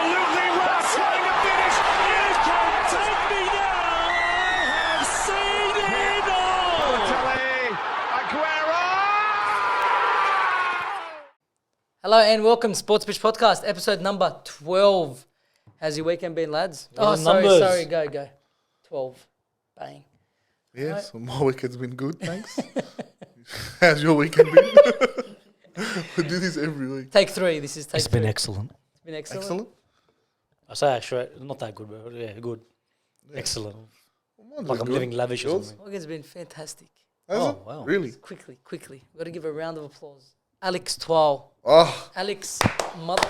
absolutely rustling a finish. You can take me now. I have seen it all. Balotelli, Aguero. Hello and welcome, Sports Pitch Podcast, episode number 12. How's your weekend been, lads? Oh, sorry, go. 12. Bang. Yes, my weekend's been good, thanks. How's your weekend been? We do this every week. Take 3. This is take It's 3. been excellent. It's been excellent. Excellent. I say actually not that good, but yeah, good. Yeah. Excellent. Mine's Like been I'm good. living lavish or Yours? something. Weekend's been fantastic. Has Oh, it? wow. Really? Quickly. We've got to give a round of applause. Alex Twal. Oh, Alex, mother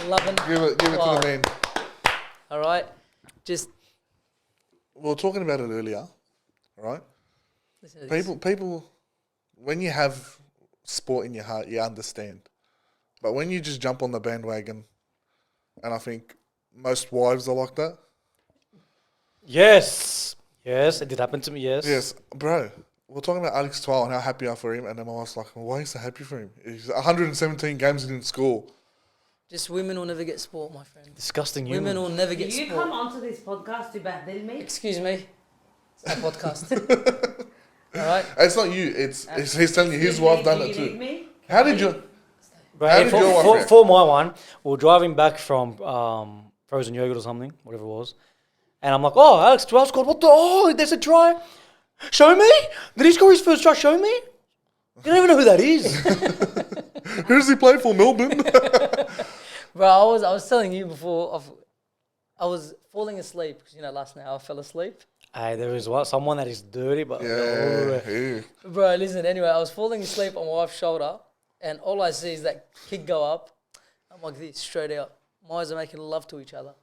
loving. give it to the man. All right. Just We were talking about it earlier, right? listen to this. People, when you have sport in your heart, you understand. But when you just jump on the bandwagon, and I think most wives are like that. Yes, it did happen to me. Yes. Yes, bro. We're talking about Alex Twal and how happy I am for him, and then my wife's like, "Why are you so happy for him? He's 117 games he didn't score." Just women will never get sport, my friend. Disgusting Women will never You get sport. come onto this podcast to bahdil me. Excuse me. It's a podcast. All right. It's not you. It's he's telling you his wife done it Do you need too. me? How did you? But How hey, did your wife for, react? for my one, we were driving back from frozen yogurt or something, whatever it was, and I'm like, "Oh, Alex 12 scored. What the? Oh, there's a try. Show me. Did he score his first try? Show me. You don't even know who that is." Who does he play for? Melbourne. Bro, I was telling you before, I was falling asleep because, last night I fell asleep. Hey, there is someone that is dirty, but Yeah. Bro, listen, anyway, I was falling asleep on my wife's shoulder and all I see is that kick go up. I'm like this, straight out. My eyes are making love to each other.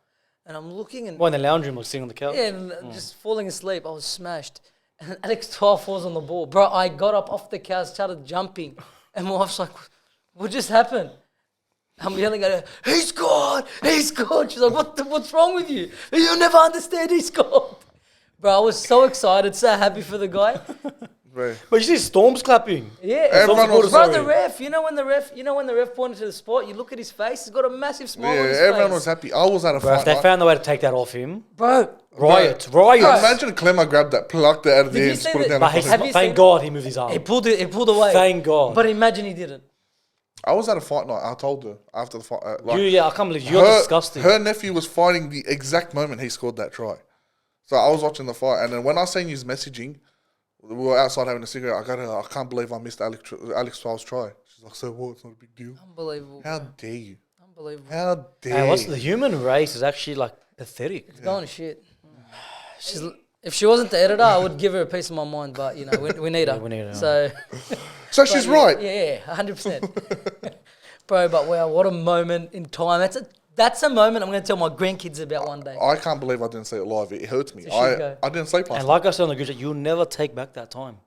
And I'm looking and, Well, in the lounge room, like sitting on the couch. yeah, and just falling asleep. I was smashed. And Alex 12 falls on the ball. Bro, I got up off the couch, started jumping. And my wife's like, what just happened? I'm yelling at her, he scored! She's like, what's wrong with you? You'll never understand he scored. Bro, I was so excited, so happy for the guy. Bro. But you see Storm's clapping. Yeah, Everyone was bro, sorry. the ref. You know when the ref pointed to the spot, you look at his face. He's got a massive smile Yeah, on his everyone face. was happy. I was at a Bro, if fight they night. found a way to take that off him, Bro, riot. Imagine Clemmer grabbed that, plucked it out of the Did you hands, see put it that- down. but the Have you fucking- seen- thank God he moved his arm. he pulled away. Thank God. But imagine he didn't. I was at a fight night. I told her after the fight. I can't believe you're disgusting. Her nephew was fighting the exact moment he scored that try. So I was watching the fight, and then when I seen his messaging, we were outside having a cigarette. I got her. I can't believe I missed Alex 12's try. She's like, "So what? It's not a big deal." Unbelievable. How bro. dare you? Unbelievable. How dare Hey, what's you? the human race is actually like pathetic. It's going to shit. If she wasn't the editor, I would give her a piece of my mind. But we need her. we need her. So. So she's But right. Yeah, 100%. Bro, but wow, what a moment in time. That's a moment I'm going to tell my grandkids about one day. I can't believe I didn't see it live. It hurts me. It's a shit go. I didn't sleep last And night. like I said on the group chat, you'll never take back that time.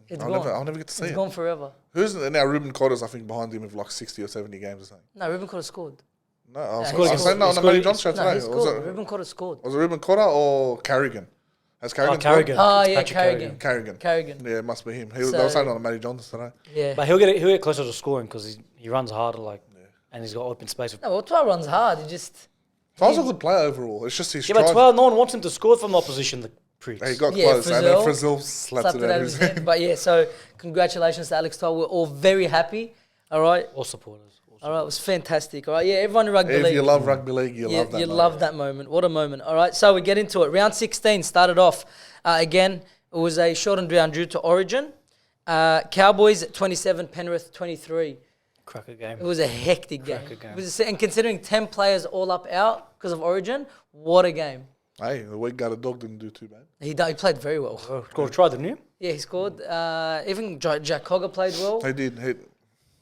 It's I'll gone. never get to see It's it. gone forever. Who's now? Ruben Cotter's, I think, behind him with like 60 or 70 games or something. No, Ruben Cotter scored. No, I was he I scored. said no on He the Matty scored. John show No, today. he Was scored. it, Ruben Cotter scored. was it Ruben Cotter or Carrigan? Has Carrigan? Carrigan. Oh, It's yeah, Patrick Carrigan. Carrigan. Carrigan. Yeah, it must be him. They So- were saying on the Matty Johns today. Yeah. But he'll get closer to scoring because he runs harder, and he's got open space. No, well, Twal runs hard. He just... Twel's a good player overall. It's just his Yeah, but tries. 12, no one wants him to score from the opposition. The pricks. He got Yeah, close, and then Frizzell Frizzell slapped it out of his head. hand. But yeah, so congratulations to Alex Twal. We're all very happy. All right. All supporters. All right, it was fantastic. All right, yeah, everyone in rugby If league. you love rugby league, you love that. You moment. love that moment. What a moment. All right, so we get into it. Round 16 started off. Again, it was a shortened round due to Origin. Cowboys at 27, Penrith 23. Cracker game. It was a hectic game. Cracker game. It was, and considering 10 players all up out because of Origin, what a game. Hey, the weak guy, the dog didn't do too bad. He played very well. Scored a try, didn't you? Yeah, he scored. Even Jack Cogger played well. He did.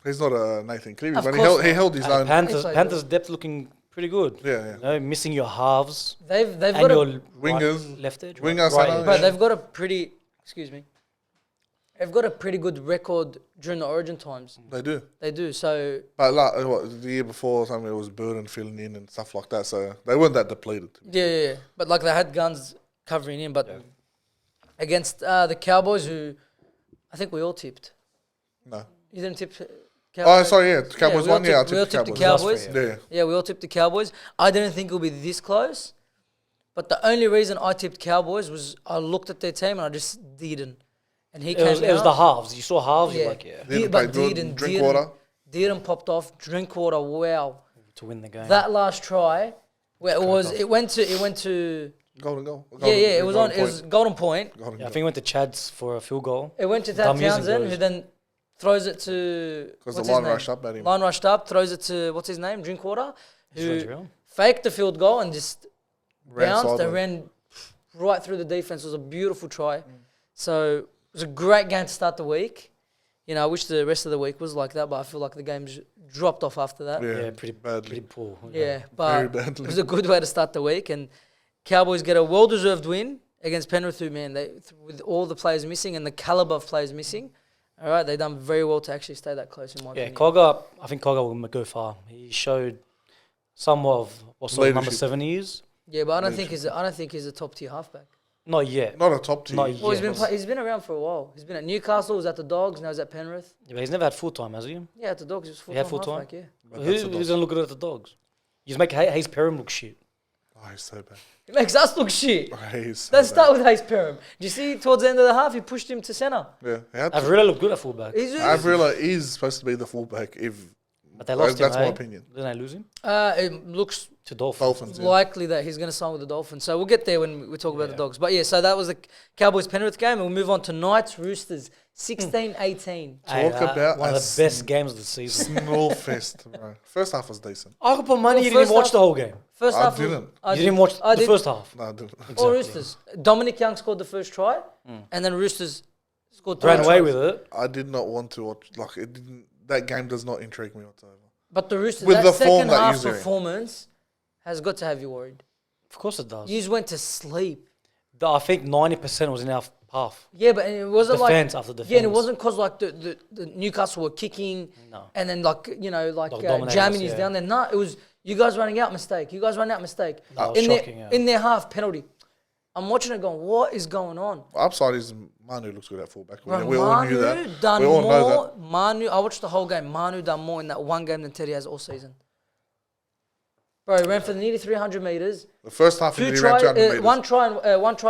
He's not a Nathan Cleary, Of but course he not. held his Hey, own. Panthers played Panthers depth looking pretty good. Yeah, You know, missing your halves They've and got your a Wingers. left edge. Winger, right centre, edge. But yeah. they've got a pretty, excuse me, they've got a pretty good record during the Origin times. They do. They do. So But like, the year before, something it was Burden filling in and stuff like that. So they weren't that depleted. yeah. But like they had guns covering in. But against the Cowboys, who I think we all tipped. No. You didn't tip. Oh, sorry, yeah. Cowboys won. Yeah, I we all tipped tipped the the Cowboys. Cowboys. Yeah. Yeah, we all tipped the Cowboys. I didn't think it would be this close, but the only reason I tipped Cowboys was I looked at their team and I just didn't. And he It came was, it was out. the halves. You saw halves, Yeah. you're like, yeah, Didn't But play good. Dearden, Drink Dearden- water. Dearden popped off. Drinkwater, wow. to win the game. That last try, where it went to. Golden goal. Yeah, it was on. Golden It was point. golden point. Golden Yeah, I goal. think it went to Chad's for a field goal. It went to Dumb using Townsend, goes. who then throws it to. Because what's the his line name? rushed up at him. Line rushed up, throws it to what's his name, Drinkwater, Just runs who around. faked the field goal and just Ran bounced and sideways. ran right through the defense. It was a beautiful try. So it was a great game to start the week. You know, I wish the rest of the week was like that, but I feel like the game's dropped off after that. Yeah, Yeah, pretty badly. poor. Yeah, but badly. it was a good way to start the week. And Cowboys get a well-deserved win against Penrith, who, man, with all the players missing and the caliber of players missing, all right, they done very well to actually stay that close, in my Yeah, opinion. Cogger, I think Cogger will go far. He showed somewhat of what sort of number Leadership. 7 he is. Yeah, but I don't think he's a top-tier halfback. Not yet. Not a top team. Not Well, yet. he's been around for a while. He's been at Newcastle, was at the Dogs, now he's at Penrith. Yeah, but he's never had full time, has he? Yeah, at the Dogs, he was He had full-time full-time? halfback, yeah. But Who, that's the who's Dogs. going to look good at the Dogs? You just make Hayes Perham look shit. Oh, he's so bad. He makes us look shit. Oh, he's so Let's bad. start with Hayes Perham. Do you see towards the end of the half, he pushed him to centre? Yeah, he had to. Avrila looked good at fullback. Avrila is supposed to be the fullback. If But they lost him, that's my eh? opinion. Didn't they lose him? It looks To Dolphins. Dolphins. Yeah. likely that he's going to sign with the Dolphins. So we'll get there when we talk about the Dogs. But yeah, so that was the Cowboys-Penrith game, and we'll move on to Knights Roosters, 16-18. Hey, Talk about one of a the best games of the season. Small fest, bro. First half was decent. I could put money Well, you didn't first watch half- the whole game. First I half, didn't. You didn't watch I the did. first half. No, I didn't. All Roosters. Dominic Young scored the first try, and then Roosters scored three Ran away tries. with it. I did not want to watch. Like it didn't. That game does not intrigue me whatsoever. But the Roosters, With that the form second that half you're doing. performance has got to have you worried. Of course it does. You just went to sleep. I think 90% was in our half. Yeah, but it wasn't Defense like after Yeah, and it defense. wasn't because like the Newcastle were kicking, No. and then like dominating jamming us, us yeah. down there. No, it was you guys running out mistake. You guys running out mistake. That was in shocking, their yeah. in their half penalty. I'm watching it going, what is going on? Upside is Manu looks good at fullback. Bro, We all knew Manu that. done We all know more. that. Manu, I watched the whole game. Manu done more in that one game than Teddy has all season. Bro, he ran for nearly 300 meters. The first half he Two ran try, 200 meters.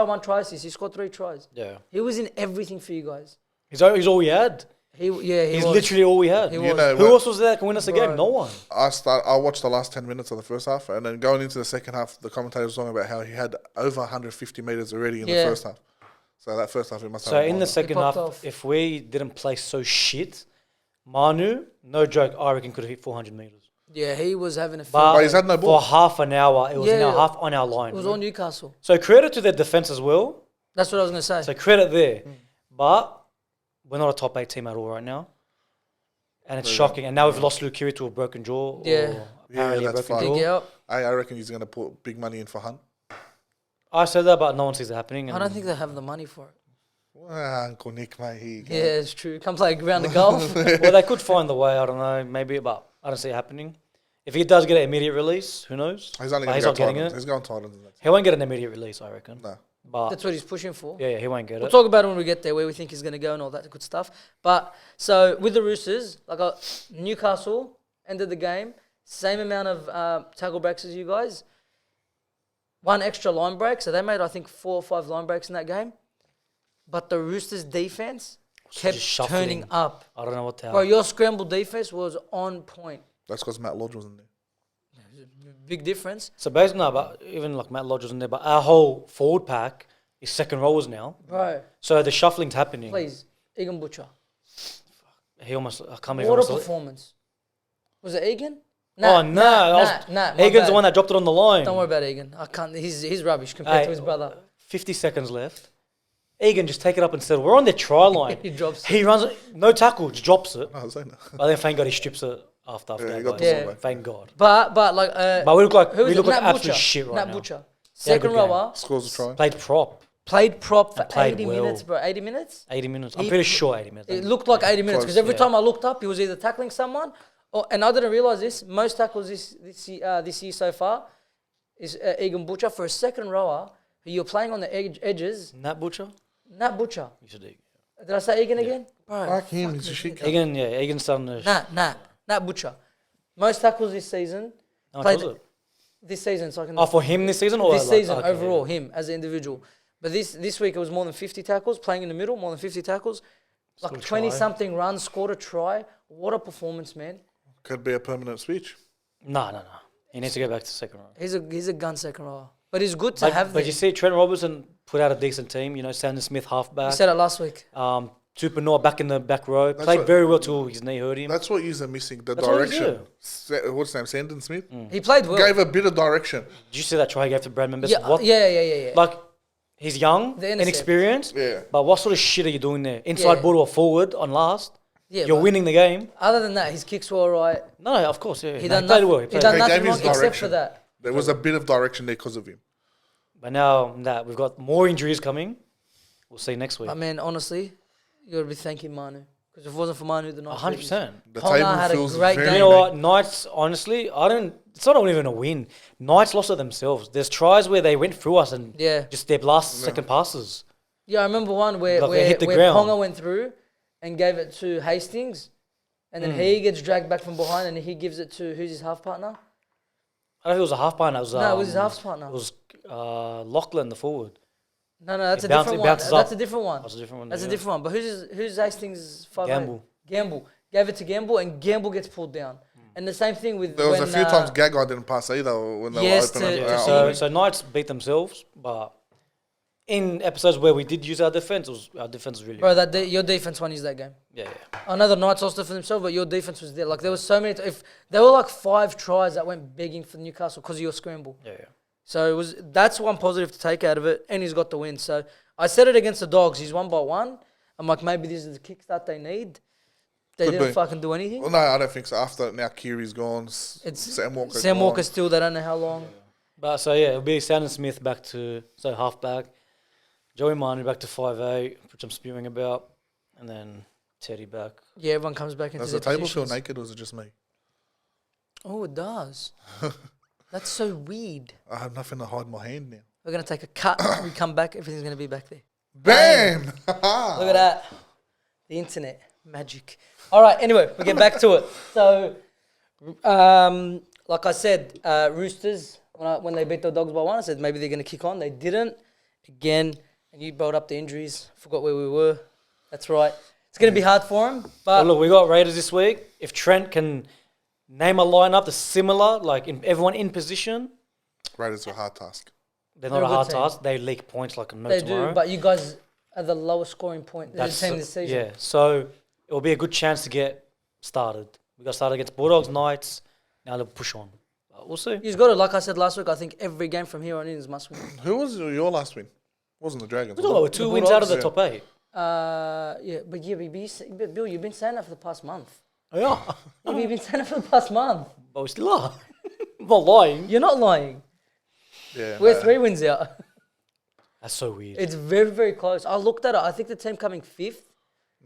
one try assist. He scored 3 tries. Yeah. He was in everything for you guys. He's all we had. He He's was. literally all we had. He You was. know, Who when else was there that can win us a game? Bro. No one. I watched the last 10 minutes of the first half, and then going into the second half, the commentators were talking about how he had over 150 meters already in Yeah. the first half. So that first half, he must So have in won the that. second popped half, off. if we didn't play so shit, Manu, no joke, I reckon could have hit 400 meters. Yeah, he was having a But But he's had no ball. for half an hour, it was in Yeah. our half on our line. It was all Newcastle. So credit to their defense as well. That's what I was going to say. So credit there. But we're not a top 8 team at all right now. And it's shocking. And now we've lost Luke Keary to a broken jaw. Yeah. Or apparently a that's broken fine. Dig jaw. out. I reckon he's going to put big money in for Hunt. I said that, but no one sees it happening. I don't think they have the money for it. Well, Uncle Nick, mate, here you go. Yeah, it's true. Come play a round of golf. Well, they could find the way. I don't know. Maybe, but I don't see it happening. If he does get an immediate release, who knows? He's only But going he's to not go getting Titans. it. He's going Titans. And that's He won't get an immediate release, I reckon. No. But That's what he's pushing for. yeah, he won't get We'll it. talk about it when we get there, where we think he's going to go and all that good stuff. But so with the Roosters, Newcastle ended the game, same amount of tackle breaks as you guys, 1 extra line break. So they made, I think, 4 or 5 line breaks in that game. But the Roosters' defense kept just shuffling. turning up. I don't know what the hell. Bro, your scramble defense was on point. That's because Matt Lodge wasn't there. Big difference. So basically, no, but even like Matt Lodge was in there, but our whole forward pack is second rowers now. Bro, So the shuffling's happening. please, Egan Butcher. He almost, I can't believe What a I almost- performance. Was it Egan? Oh, no. my bad. Egan's the one that dropped it on the line. Don't worry about Egan. I can't. He's rubbish compared Hey, to his brother. 50 seconds left. Egan, just take it up and settle. We're on the try line. He drops He runs, no tackle, just drops it. No, I was saying that. But then thank God he strips it after Yeah, he that. got the guys. ball back. Thank God. But But we look like who is it? Nat absolute Butcher. shit right Nat now. Butcher, Yeah, second good game. rower, Scores a try. Played prop, played prop for played 80 well. minutes, bro. 80 minutes. 80 minutes. I'm He- pretty sure 80 minutes. It looked like 80 minutes because Close, every yeah. time I looked up, he was either tackling someone, and I didn't realize this. Most tackles this year so far is Egan Butcher for a second rower who you're playing on the edges. Nat Butcher? Nat Butcher. You should dig. Did I say Egan again? Bro, Fuck him, he's a shit cat. Egan's starting to... Nah, Butcher. Most tackles this season. How much played was it? This season, so I can. Oh, for him this season? Or This like, season okay, overall, him as an individual. But this week it was more than 50 tackles, playing in the middle, more than 50 tackles. Like Scored a 20 try. something runs, scored a try. What a performance, man. Could be a permanent switch. No. He needs to go back to second row. He's a gun second row. But it's good to have But them. you see, Trent Robertson put out a decent team. You know, Sandon Smith halfback. You said it last week. Tupanor back in the back row. That's Played what- very well till his knee hurt him. That's what you're missing, the That's what he's direction. What's his name? Sandon Smith? He played well. Gave a bit of direction. Did you see that try he gave to Brad Members? yeah, What? yeah. Like, he's young, The intercept. inexperienced. Yeah. But what sort of shit are you doing there? Inside Yeah. ball or forward on last? Yeah, You're but winning the game. Other than that, his kicks were all right. No, of course, yeah. He No, done played nothing, well. he Played done well. They nothing gave wrong his except direction. for that. There was a bit of direction there because of him. But now that we've got more injuries coming, we'll see next week. But man, honestly, you got to be thanking Manu. Because if it wasn't for Manu, the Knights would- 100%. The Ponga table had a feels great very game. You know big. what? Knights, honestly, it's not even a win. Knights lost it themselves. There's tries where they went through us and Yeah. just their last second passes. Yeah, I remember one where, Like they where, hit the where ground. Ponga went through and gave it to Hastings. And then he gets dragged back from behind and he gives it to, who's his half partner? I don't know if it was a half partner. No, it was his half partner. It was Lachlan, the forward. No, that's It a bounces- different it one. bounces That's up. a different one. That's a different one, That's a yeah. different one. But who's Hastings' 5 Gamble. Gamble. Gave it to Gamble and Gamble gets pulled down. And the same thing with There was when, a few times Gagai didn't pass either when they Yes, were open. to- up. to So, so Knights beat themselves, but in episodes where we did use our defense, our defense was really Bro, good. your defense won you that game. Yeah. I know the Knights lost it for themselves, but your defense was there. Like there was so many. If there were like 5 tries that went begging for Newcastle because of your scramble. Yeah. So that's one positive to take out of it, and he's got the win. So I said it against the Dogs. He's 1 by 1. I'm like, maybe this is the kickstart they need. They Could didn't be. fucking do anything. Well, no, I don't think so. After now, Kiri's gone. It's Sam Walker. Sam Walker still. They don't know how long. But so yeah, it'll be Sandon Smith back to halfback, Joey Manu back to 5'8", which I'm spewing about, and then Teddy back. Yeah, everyone comes back into Does the their table feel positions. naked or is it just me? Oh, it does. That's so weird. I have nothing to hide my hand now. We're gonna take a cut. We come back. Everything's gonna be back there. Bam! Look at that. The internet. Magic. All right, anyway, we get back to it. So, like I said, Roosters, when they beat the Dogs by 1, I said maybe they're going to kick on. They didn't. Again, and you brought up the injuries. Forgot where we were. That's right. It's going to be hard for them. But But look, we got Raiders this week. If Trent can name a lineup that's similar, like everyone in position, Raiders are a hard task. they're They're not a a good hard team. task. They leak points like no they tomorrow. do. But you guys are the lowest scoring point team this season. Yeah, so it will be a good chance to get started. We got started against Bulldogs, Knights. Now to push on. We'll see. You've got to, like I said last week, I think every game from here on in is must win. Who was your last win? Wasn't the Dragons? We're talking about was it? 2 wins out of the Yeah. top 8. But Bill, you've been saying that for the past month. Oh, yeah. You've been saying it for the past month. But we still are. I'm not lying. You're not lying. Yeah, We're no. 3 wins out. That's so weird. It's very, very close. I looked at it. I think the team coming 5th.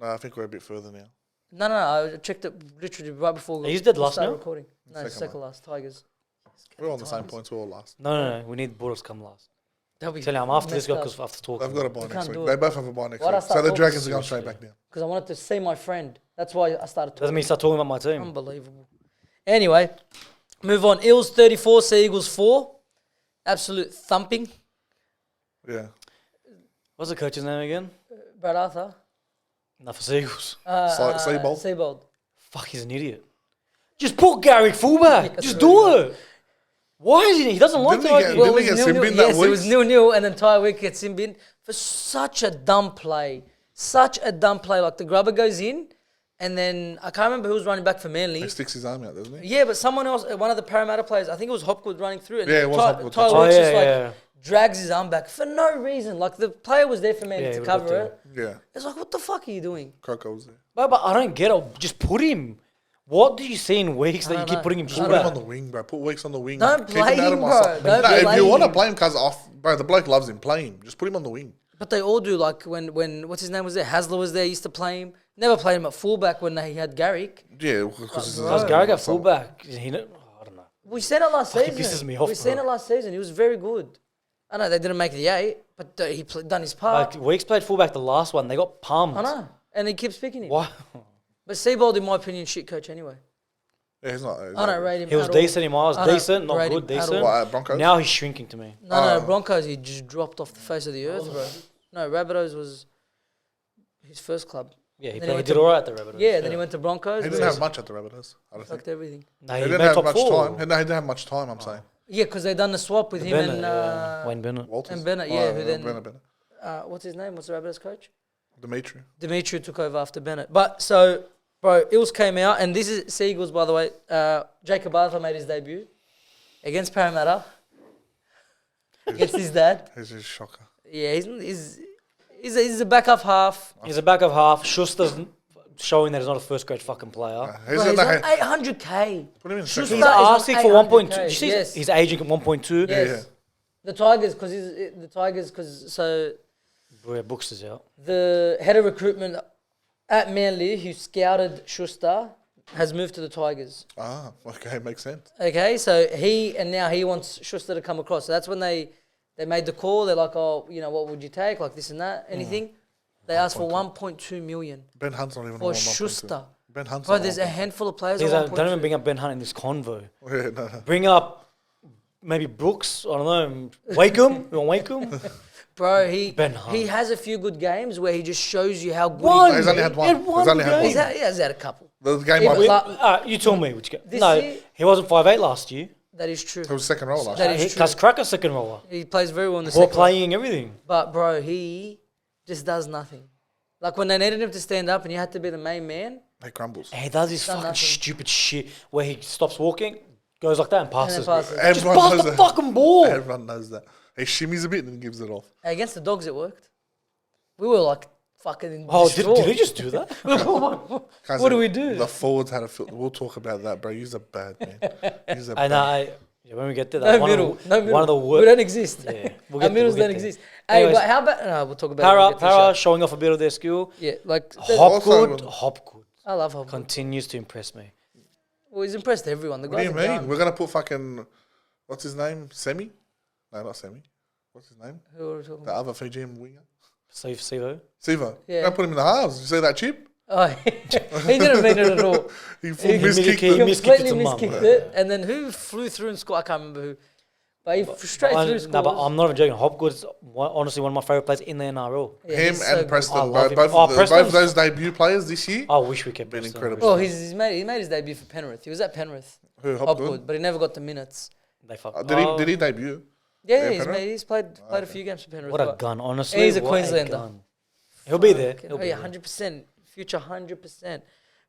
No, I think we're a bit further now. No, I checked it literally right before He's dead we last started now? recording. No, Second second last. Tigers. We're on the same points. We're all last. No. We need Bulldogs to come last. They'll be Tell you, I'm after this messed guy up. because after talking. They've got a bye You next can't week. do They it. both have a bye next Why'd I week. start So the talking? Dragons are going straight back down. Because I wanted to see my friend. That's why I started Doesn't talking. mean you start talking about my team. Unbelievable. Anyway, move on. Eels 34, Sea Eagles 4. Absolute thumping. Yeah. What's the coach's name again? Brad Arthur. Not for Seagulls. Seabold? Seabold. Fuck, he's an idiot. Just put Garrick fullback. That's Just really do it. Why is he? He doesn't like Didn't the he get- idea. Didn't we get sin bin that yes, week? it was 0-0 and then Tywick gets sin bin for such a dumb play. Such a dumb play. Like the grubber goes in and then I can't remember who was running back for Manly. He sticks his arm out, doesn't he? Yeah, but someone else, one of the Parramatta players, I think it was Hopgood running through. And Yeah, it was Hopgood. Tywick Oh, just yeah, yeah. drags his arm back for no reason. Like the player was there for Manly Yeah, to he would've cover got it. Yeah. It's like, what the fuck are you doing? Coco was there. But I don't get it. Just put him. What do you see in weeks that you don't keep know. putting him Just put him on fullback? the wing, bro. Put Weeks on the wing. Don't Keep him play out of him, my bro. sight. Don't No, if play you want to him. play him, because off, bro, the bloke loves him. Play him. Just put him on the wing. But they all do. Like when what's his name was there? Hasler was there. Used to play him. Never played him at fullback when he had Garrick. Yeah, because bro. Does Garrick at fullback? I don't know. We seen it last Fucking season. pisses me off, We seen bro. it last season. He was very good. I know they didn't make the 8, but he done his part. Like Weeks played fullback the last one. They got pumped. I know, and he keeps picking him. Why? But Seabold, in my opinion, shit coach anyway. Yeah, he's not. I don't rate him. He was at all. decent in my eyes. I don't Decent, not rate good, him at decent. all. What, Broncos? Now he's shrinking to me. No, Broncos, he just dropped off the face of the earth, bro. No, Rabbitohs was his first club. Yeah, he, Then he went did to- all right at the Rabbitohs. Yeah, then he went to Broncos. He didn't have much at the Rabbitohs. I don't think. Fucked everything. No, He he didn't made have top much 4. time. He didn't have much time. I'm saying. Yeah, because they done the swap with him Bennett, and yeah. Wayne Bennett. Walters. And Bennett, yeah, who then- Bennett. what's his name? What's the Rabbitohs coach? Dimitri. Dimitri took over after Bennett. But so, bro, Ills came out, and this is Seagulls, by the way. Jacob Arthur made his debut against Parramatta against his dad. He's just a shocker. Yeah, he's a backup half. He's a back of half. Schuster's showing that he's not a first grade fucking player. He's Bro, in he's on the 800k. Put him in Schuster second. He's is on asking for 1.2. 800K. Did you see Yes. he's aging at 1.2? Yes. Yeah. The Tigers, because so Where Books is out. the head of recruitment at Manly, who scouted Schuster, has moved to the Tigers. Ah, okay, makes sense. Okay, so now he wants Schuster to come across. So that's when they made the call. They're like, oh, you know, what would you take? Like this and that, anything. They asked for 1.2 million Ben Hunt's not even for on 1.2. Schuster. Ben Hunt's Bro, on there's a 1.2. handful of players. Don't on even 1.2. bring up Ben Hunt in this convo. Yeah, no. Bring up maybe Brooks. I don't know. Wakeham. You want Wakeham? Bro, Ben Hunt. he has a few good games where he just shows you how good One. He's only had one. He had one He's only had game. one. he has had a couple. The game If I we- played, You tell me which game. This No, year- he wasn't 5'8" last year. That is true. it was second row last That year. is true. Because Cracker second rower. He plays very well in the Ball second. playing everything. But bro, he just does nothing. Like when they needed him to stand up and you had to be the main man, He crumbles. And he does this Done fucking nothing. stupid shit where he stops walking, goes like that and passes. passes. Just Everyone pass knows the that. fucking ball. Everyone knows that. He shimmies a bit and then gives it off. against the Dogs it worked. We were like fucking Oh, distraught. did he just do that? Guys, What do we do? The forwards had a We'll talk about that, bro. He's a bad man. He's a I bad know. Yeah, when we get to that, No one middle. of, No middle. one of the We worst. don't exist. Yeah, we'll Our get middles there, don't we'll get there. exist. Hey, Anyways, but how about... No, we'll talk about it. when we Para, get to the show. showing off a bit of their skill. Yeah, like... Also- Hopgood I love Hopgood. continues to impress me. Well, he's impressed everyone. The What do guy's you a mean? gun. We're going to put fucking... What's his name? Semi? No, not Semi. What's his name? Who are we talking The about? other Fijian winger? Save Sivo. Sivo. Yeah. We're going to put him in the halves. You see that chip? Oh, he didn't mean it at all. He full He miskicked he it. miskicked Completely it to mum. miskicked it. And then who flew through and scored? I can't remember who. But he straight through scored. No, but I'm not even joking. Hopgood's honestly one of my favourite players in the NRL. Yeah, Him he's and so Preston. I love him. Both Oh, of Preston's- those debut players this year. I wish we kept Been Preston. incredible. Well, he made his debut for Penrith. He was at Penrith. Who, Hopgood, Hopgood? but he never got the minutes. They fuck. Did he debut? Yeah, Yeah, he's Penrith? made. He's played a few games for Penrith. What a but- gun, honestly. He's a what Queenslander. gun. He'll be there. Oh He'll be yeah, there. 100%. Future 100%.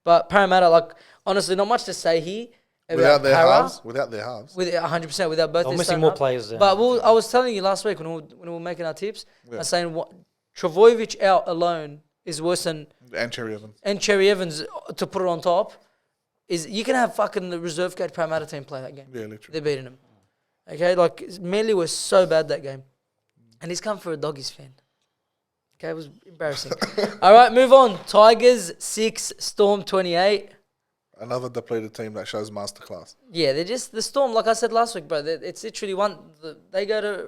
But Parramatta, like honestly, not much to say here Without about their Para. halves? Without their halves. With 100% without both. They're their missing starting more up. players there. But I was telling you last week when we were making our tips, I was saying what Travojevic out alone is worse than And Cherry Evans. and Cherry Evans to put it on top. Is you can have fucking the reserve grade Parramatta team play that game. Yeah, literally. They're beating him. Okay, like Manly was so bad that game, and he's come for a Doggies fan. Okay, it was embarrassing. All right, move on. Tigers 6, Storm 28. Another depleted team that shows masterclass. Yeah, they're just the Storm. Like I said last week, bro. It's literally they go to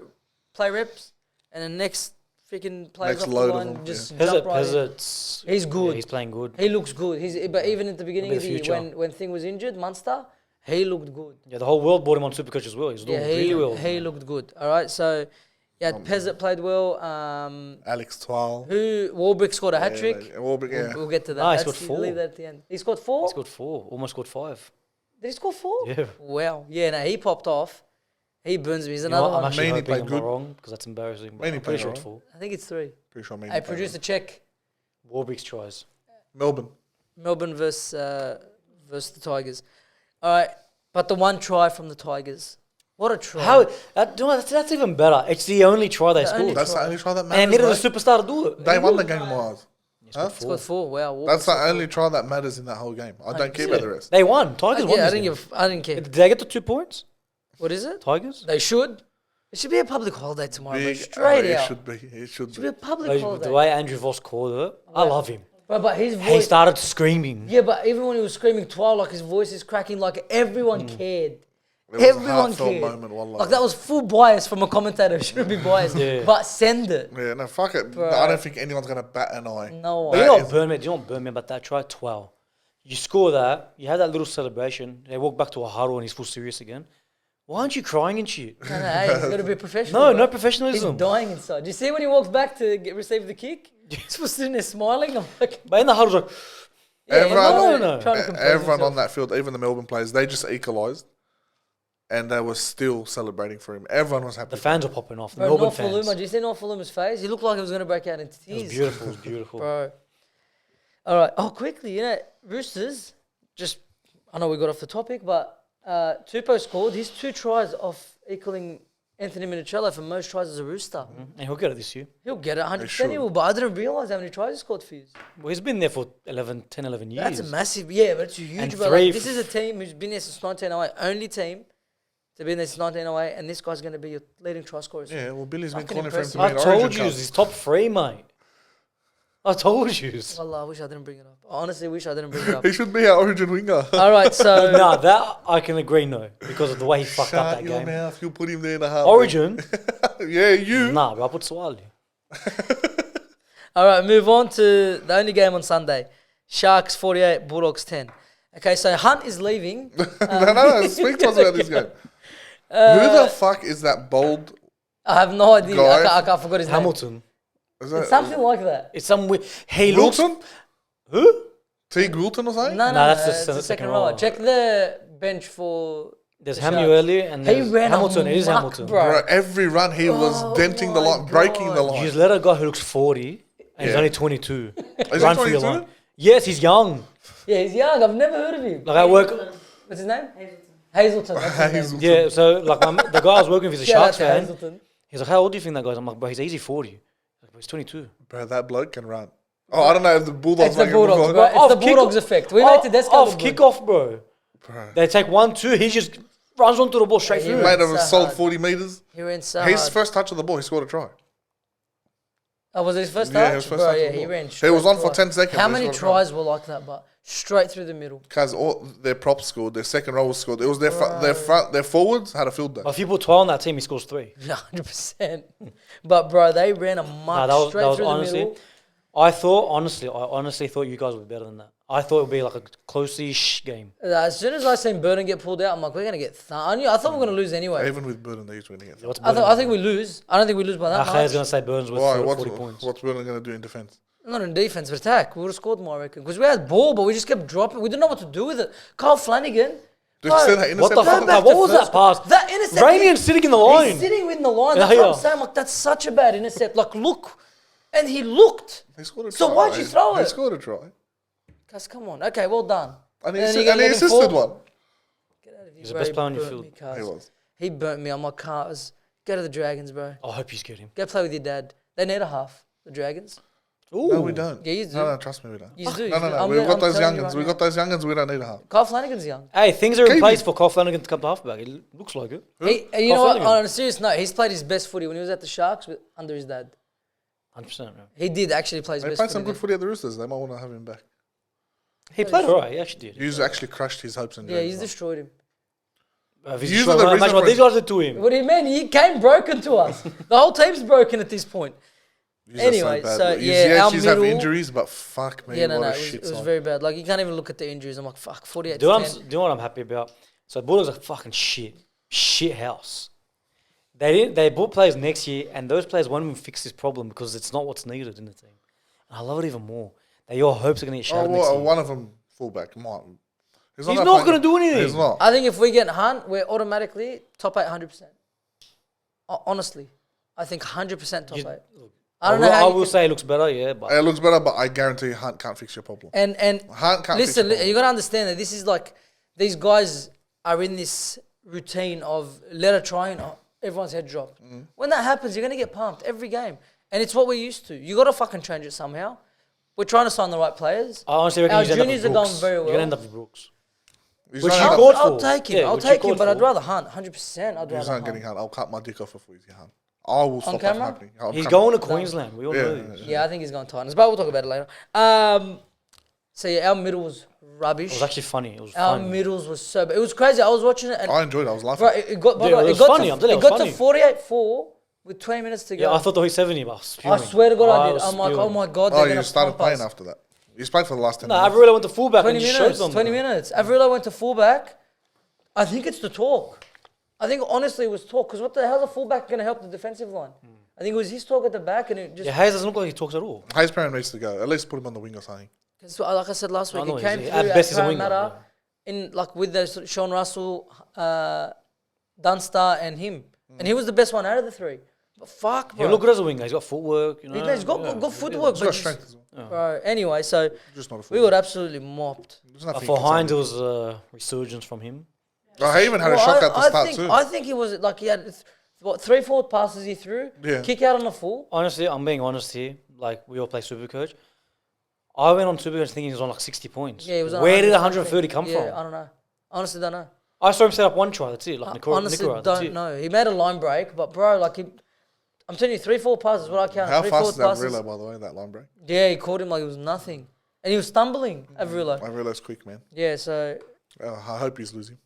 play reps, and the next freaking players Next off the load of line them, just He's jump right in. He's He's good. he's playing good. He looks good. But even at the beginning Maybe of the the year, future. when Thing was injured, Munster, he looked good. Yeah, the whole world bought him on Supercoach as well. He's doing Yeah, really well. he looked good. All right, so yeah, Pezzett played well. Alex Twal. Warbrick scored a hat trick. Yeah. We'll get to that. Ah, he That's- scored 4. Leave that at the end. He scored 4. He scored 4. Almost scored 5. Did he score 4? Yeah. Wow. Yeah, no, he popped off. He burns me. He's You know another what? I'm one. actually Mainly hoping played I'm good. not wrong because that's embarrassing. But Mainly I'm pretty played sure it's alright. 4. I think it's 3. Pretty sure I produced a check. Warbrick's tries. Melbourne. Melbourne versus the Tigers. All right, but the one try from the Tigers. What a try! That's even better. It's the only try they The only scored. That's the only try that And matters. needed a mate. superstar to do it. They won the game wise. Huh? He scored 4. Wow. Walker That's the scored only try that matters in that whole game. I don't care about the rest. They won. Tigers 4. won. Yeah, I this didn't game. I didn't care. Did they get the 2 points? What is it? Tigers? They should. It should be a public holiday tomorrow. Bro. Big- Straight it out. should be. It should It should be a be. public Like, holiday. the way Andrew Voss called it, I love him. But his He voice. started screaming. Yeah, but even when he was screaming 12, like his voice is cracking, like everyone cared. It was a Everyone heartfelt cared. moment, wallah. Like that was full bias from a commentator. Shouldn't be biased, Yeah. but send it. Yeah, no, fuck it. Bro. I don't think anyone's gonna bat an eye. No one. But you That know what is- burned me? Do you know what burned me about that try? 12. You score that, you have that little celebration, they walk back to a huddle and he's full serious again. Why aren't you crying and shit? No, hey, he's got to be professional. No, bro. no He's professionalism. dying inside. You see when he walks back to receive the kick? He's just sitting there smiling. I'm like, But in the huddle's like, yeah, Everyone- no. Trying to compose Everyone on himself. that field, even the Melbourne players, they just equalised, and they were still celebrating for him. Everyone was happy. the fans are popping off. The Bro, Melbourne North fans. Faluma, did you see North Faluma's face? He looked like he was going to break out into It tears. was beautiful. It was beautiful. Bro. All right. Oh, quickly, Roosters, just, I know we got off the topic, but Tupou scored his 2 tries off equaling Anthony Minicello for most tries as a Rooster. And he'll get it this year. He'll get it 100%. He should. will, but I didn't realise how many tries he scored for you. Well, he's been there for 10, 11 years. That's a massive, yeah, but it's huge. And Bro. three Like, this is a team who's been there since 1908, only team to be in there since 1908, and this guy's going to be your leading try scorer. Yeah, well, Billy's been Fucking calling for him to impressive. be I an told Origin you, cup. he's top 3, mate. I told you. Wallah, I wish I didn't bring it up. I honestly wish I didn't bring it up. He should be our Origin winger. All right, so Nah, that I can agree no, because of the way he fucked up Shut that your game. mouth. You'll put him there in a half. Origin? Yeah, you. Nah, bro, I put Swali. all right, move on to the only game on Sunday. Sharks 48, Bulldogs 10. Okay, so Hunt is leaving. No. Speak to us about this game. Who the fuck is that bold? I have no idea. Guy. I can't forget his name. Hamilton. Is that It's something like that. It's some weird. He looks. Wilton? Who? T. Wilton or something? No, Nah, that's it's the the second second rower. rower. Check the bench for. There's the Hamu Sharks. earlier and He there's ran Hamilton. It is amok, Hamilton. bro. Bro, every run he was denting the my line, breaking the God. line. You just let a guy who looks 40 and he's Yeah. only 22 he run for your 22? line. Yes, he's young. Yeah, he's young. I've never heard of him. Like I work. What's his name? Hazelton. Hazelton. That's his name. Hazelton. Yeah, so like the guy I was working with is a Shout out Sharks to fan. Hazelton. He's like, how old do you think that guy is? I'm like, bro, he's easy 40. He's like, bro, he's 22. Bro, that bloke can run. Oh, I don't know if the Bulldogs It's the make it Bulldogs, before. bro. It's Off the kick- Bulldogs effect. We made Tedesco off look good. kickoff, bro. Bro. They take 1-2. He just runs onto the ball straight Yeah, through. he Made ran of a so solid hard. 40 metres. He ran so His hard. first touch of the ball, he scored a try. Oh, was it his first Yeah, touch? his first Bro, touch yeah, of the he ball. ran He straight was on through for it. 10 seconds, How but he many scored a try. tries were like that, but straight through the middle? Because all their props scored, their second row was scored. It was their their forwards had a field day. But if you put 12 on that team, he scores 3. 100%. But, bro, they ran a Nah, mark straight through honestly. the middle. I honestly thought you guys would be better than that. I thought it would be like a close-ish game. As soon as I seen Burton get pulled out, I'm like, we're going to get I thought we were going to lose anyway. Even with Burton, he's winning it. What's I think we lose. I don't think we lose by that Akhia's much. going to say Burns with Why? 40 points. What's Burton going to do in defence? Not in defense, but attack. We would have scored more, I reckon. Because we had ball, but we just kept dropping. We didn't know what to do with it. Kyle Flanagan. Just bro, send that What intercept. the Going fuck? back What to was first that pass? That intercept. Rainian's sitting in the line. He's sitting in the line. Yeah, That's what yeah. I'm saying. Like, that's such a bad intercept. Like, look. And he looked. He scored a try. So why'd you throw He it? scored a try. Cuz, come on. Okay, well done. And he, then assi- you gonna and he let him assisted fall? one. Get out of here, He's the bro. best He player on your burnt field. me, cuz. He was. He burnt me. I'm like, cuz. Go to the Dragons, bro. I hope you scared him. Go play with your dad. They need a half. The Dragons. Ooh. No, we don't. Yeah, you do. No, trust me, we don't. You do. No, no, no. I'm We've got I'm those telling you youngins. right We've now. got those youngins. We don't need a half. Kyle Flanagan's young. Hey, things are in Keep place it. for Kyle Flanagan to come to halfback. It looks like it. He, you know what? Flanagan. On a serious note, he's played his best footy when he was at the Sharks under his dad. 100%. Right. He did actually play his They best played some footy. good footy at the Roosters. They might want to have him back. He played alright. He actually did. He's actually crushed his hopes and Yeah, dreams. he's man. destroyed him. If he's These destroyed- are the imagine reason what for these it. guys did to him. What do you mean? He came broken to us. The whole team's broken at this point. He's just Anyway, bad. so, He's- yeah, our she's have middle- injuries, but fuck me, Yeah, no, what no. a It was, shit it was side. very bad. Like, you can't even look at the injuries. I'm like, fuck, 48 Do you, know to what 10. do you know what I'm happy about? So Bulldogs are fucking shit house. They bought players next year, and those players won't even fix this problem because it's not what's needed in the team. And I love it even more. That your hopes are going to get Oh, shattered next well, year. one of them fullback. Martin. He's that not playing- gonna do anything. He's not. I think if we get Hunt, we're automatically top 8 100%. Honestly. I think 100% top 8. I don't know how I you will can- say it looks better, yeah, but It looks better, but I guarantee Hunt can't fix your problem. And Hunt can't listen, fix your you got to understand that this is like, these guys are in this routine of let her try and everyone's head drop. Mm. When that happens, you're going to get pumped every game. And it's what we're used to. You got to fucking change it somehow. We're trying to sign the right players. I honestly reckon Our he's end up juniors with are going Brooks. very You're well. going to end up with Brooks. He's Which not, you gonna- called I'll for. take him. Yeah, I'll which you take him, called but I'd for. rather Hunt. 100%. I'd he's rather not Hunt. getting Hunt. I'll cut my dick off if he's Hunt. I will stop that camera? from happening. I'll He's cut- going to Queensland. We all Yeah, know yeah, this. Yeah, I think he's going Titans, but we'll talk about it later. So yeah, our middle was rubbish. It was actually funny. It was Our funny. middles was so bad. It was crazy. I was watching it and I enjoyed it. I was laughing. bro, it got, Yeah, it was funny. I'm telling you, it it got was to funny. 48-4 with 20 minutes to go. Yeah, I thought the was 70, but I was I spewing. swear to God I did. was I'm like, oh spewing. my God, Oh, they're you gonna started pump playing us. after that. You played for the last 10 No, minutes. Avril went to fullback 20 and just minutes. showed them. 20 minutes. Avril went to fullback. I think it's the talk. I think honestly it was talk. Because what the hell's a fullback going to help the defensive line? I think it was his talk at the back and it just... Yeah, Hayes doesn't look like he talks at all. Hayes Perrin needs to go. At least put him on the wing or something. Cause, like I said last week, I know, he came he's- through at at best he's a winger, Parramatta in like with those Sean Russell, Dunster and him. And he was the best one out of the three. But fuck, He bro. look good as a winger. He's got footwork, you know. He's got yeah. good footwork. He's But got just, strength as well. bro, anyway, so Just not a we full. got absolutely mopped. There's nothing For you can Hines, say. it was a resurgence from him. Oh, he even had a Well, shock at the start think, too. I think he was like he had what 3-4 passes he threw, Yeah. kick out on the full. Honestly, I'm being honest here. Like, we all play Supercoach. I went on Supercoach thinking he was on like 60 points. Yeah, he was. On Where did 130 130 come yeah, from? I don't know. Honestly, don't know. I saw him set up one try. That's it. Like Honestly, Nikora, that's don't it. know. He made a line break, but bro, like I'm telling you, 3-4 passes. What I count. How 3-4 fast is passes. Avrilo, by the way, that line break? Yeah, he caught him like it was nothing, and he was stumbling. Avrilo. Avrilo's quick, man. Yeah, so I hope he's losing.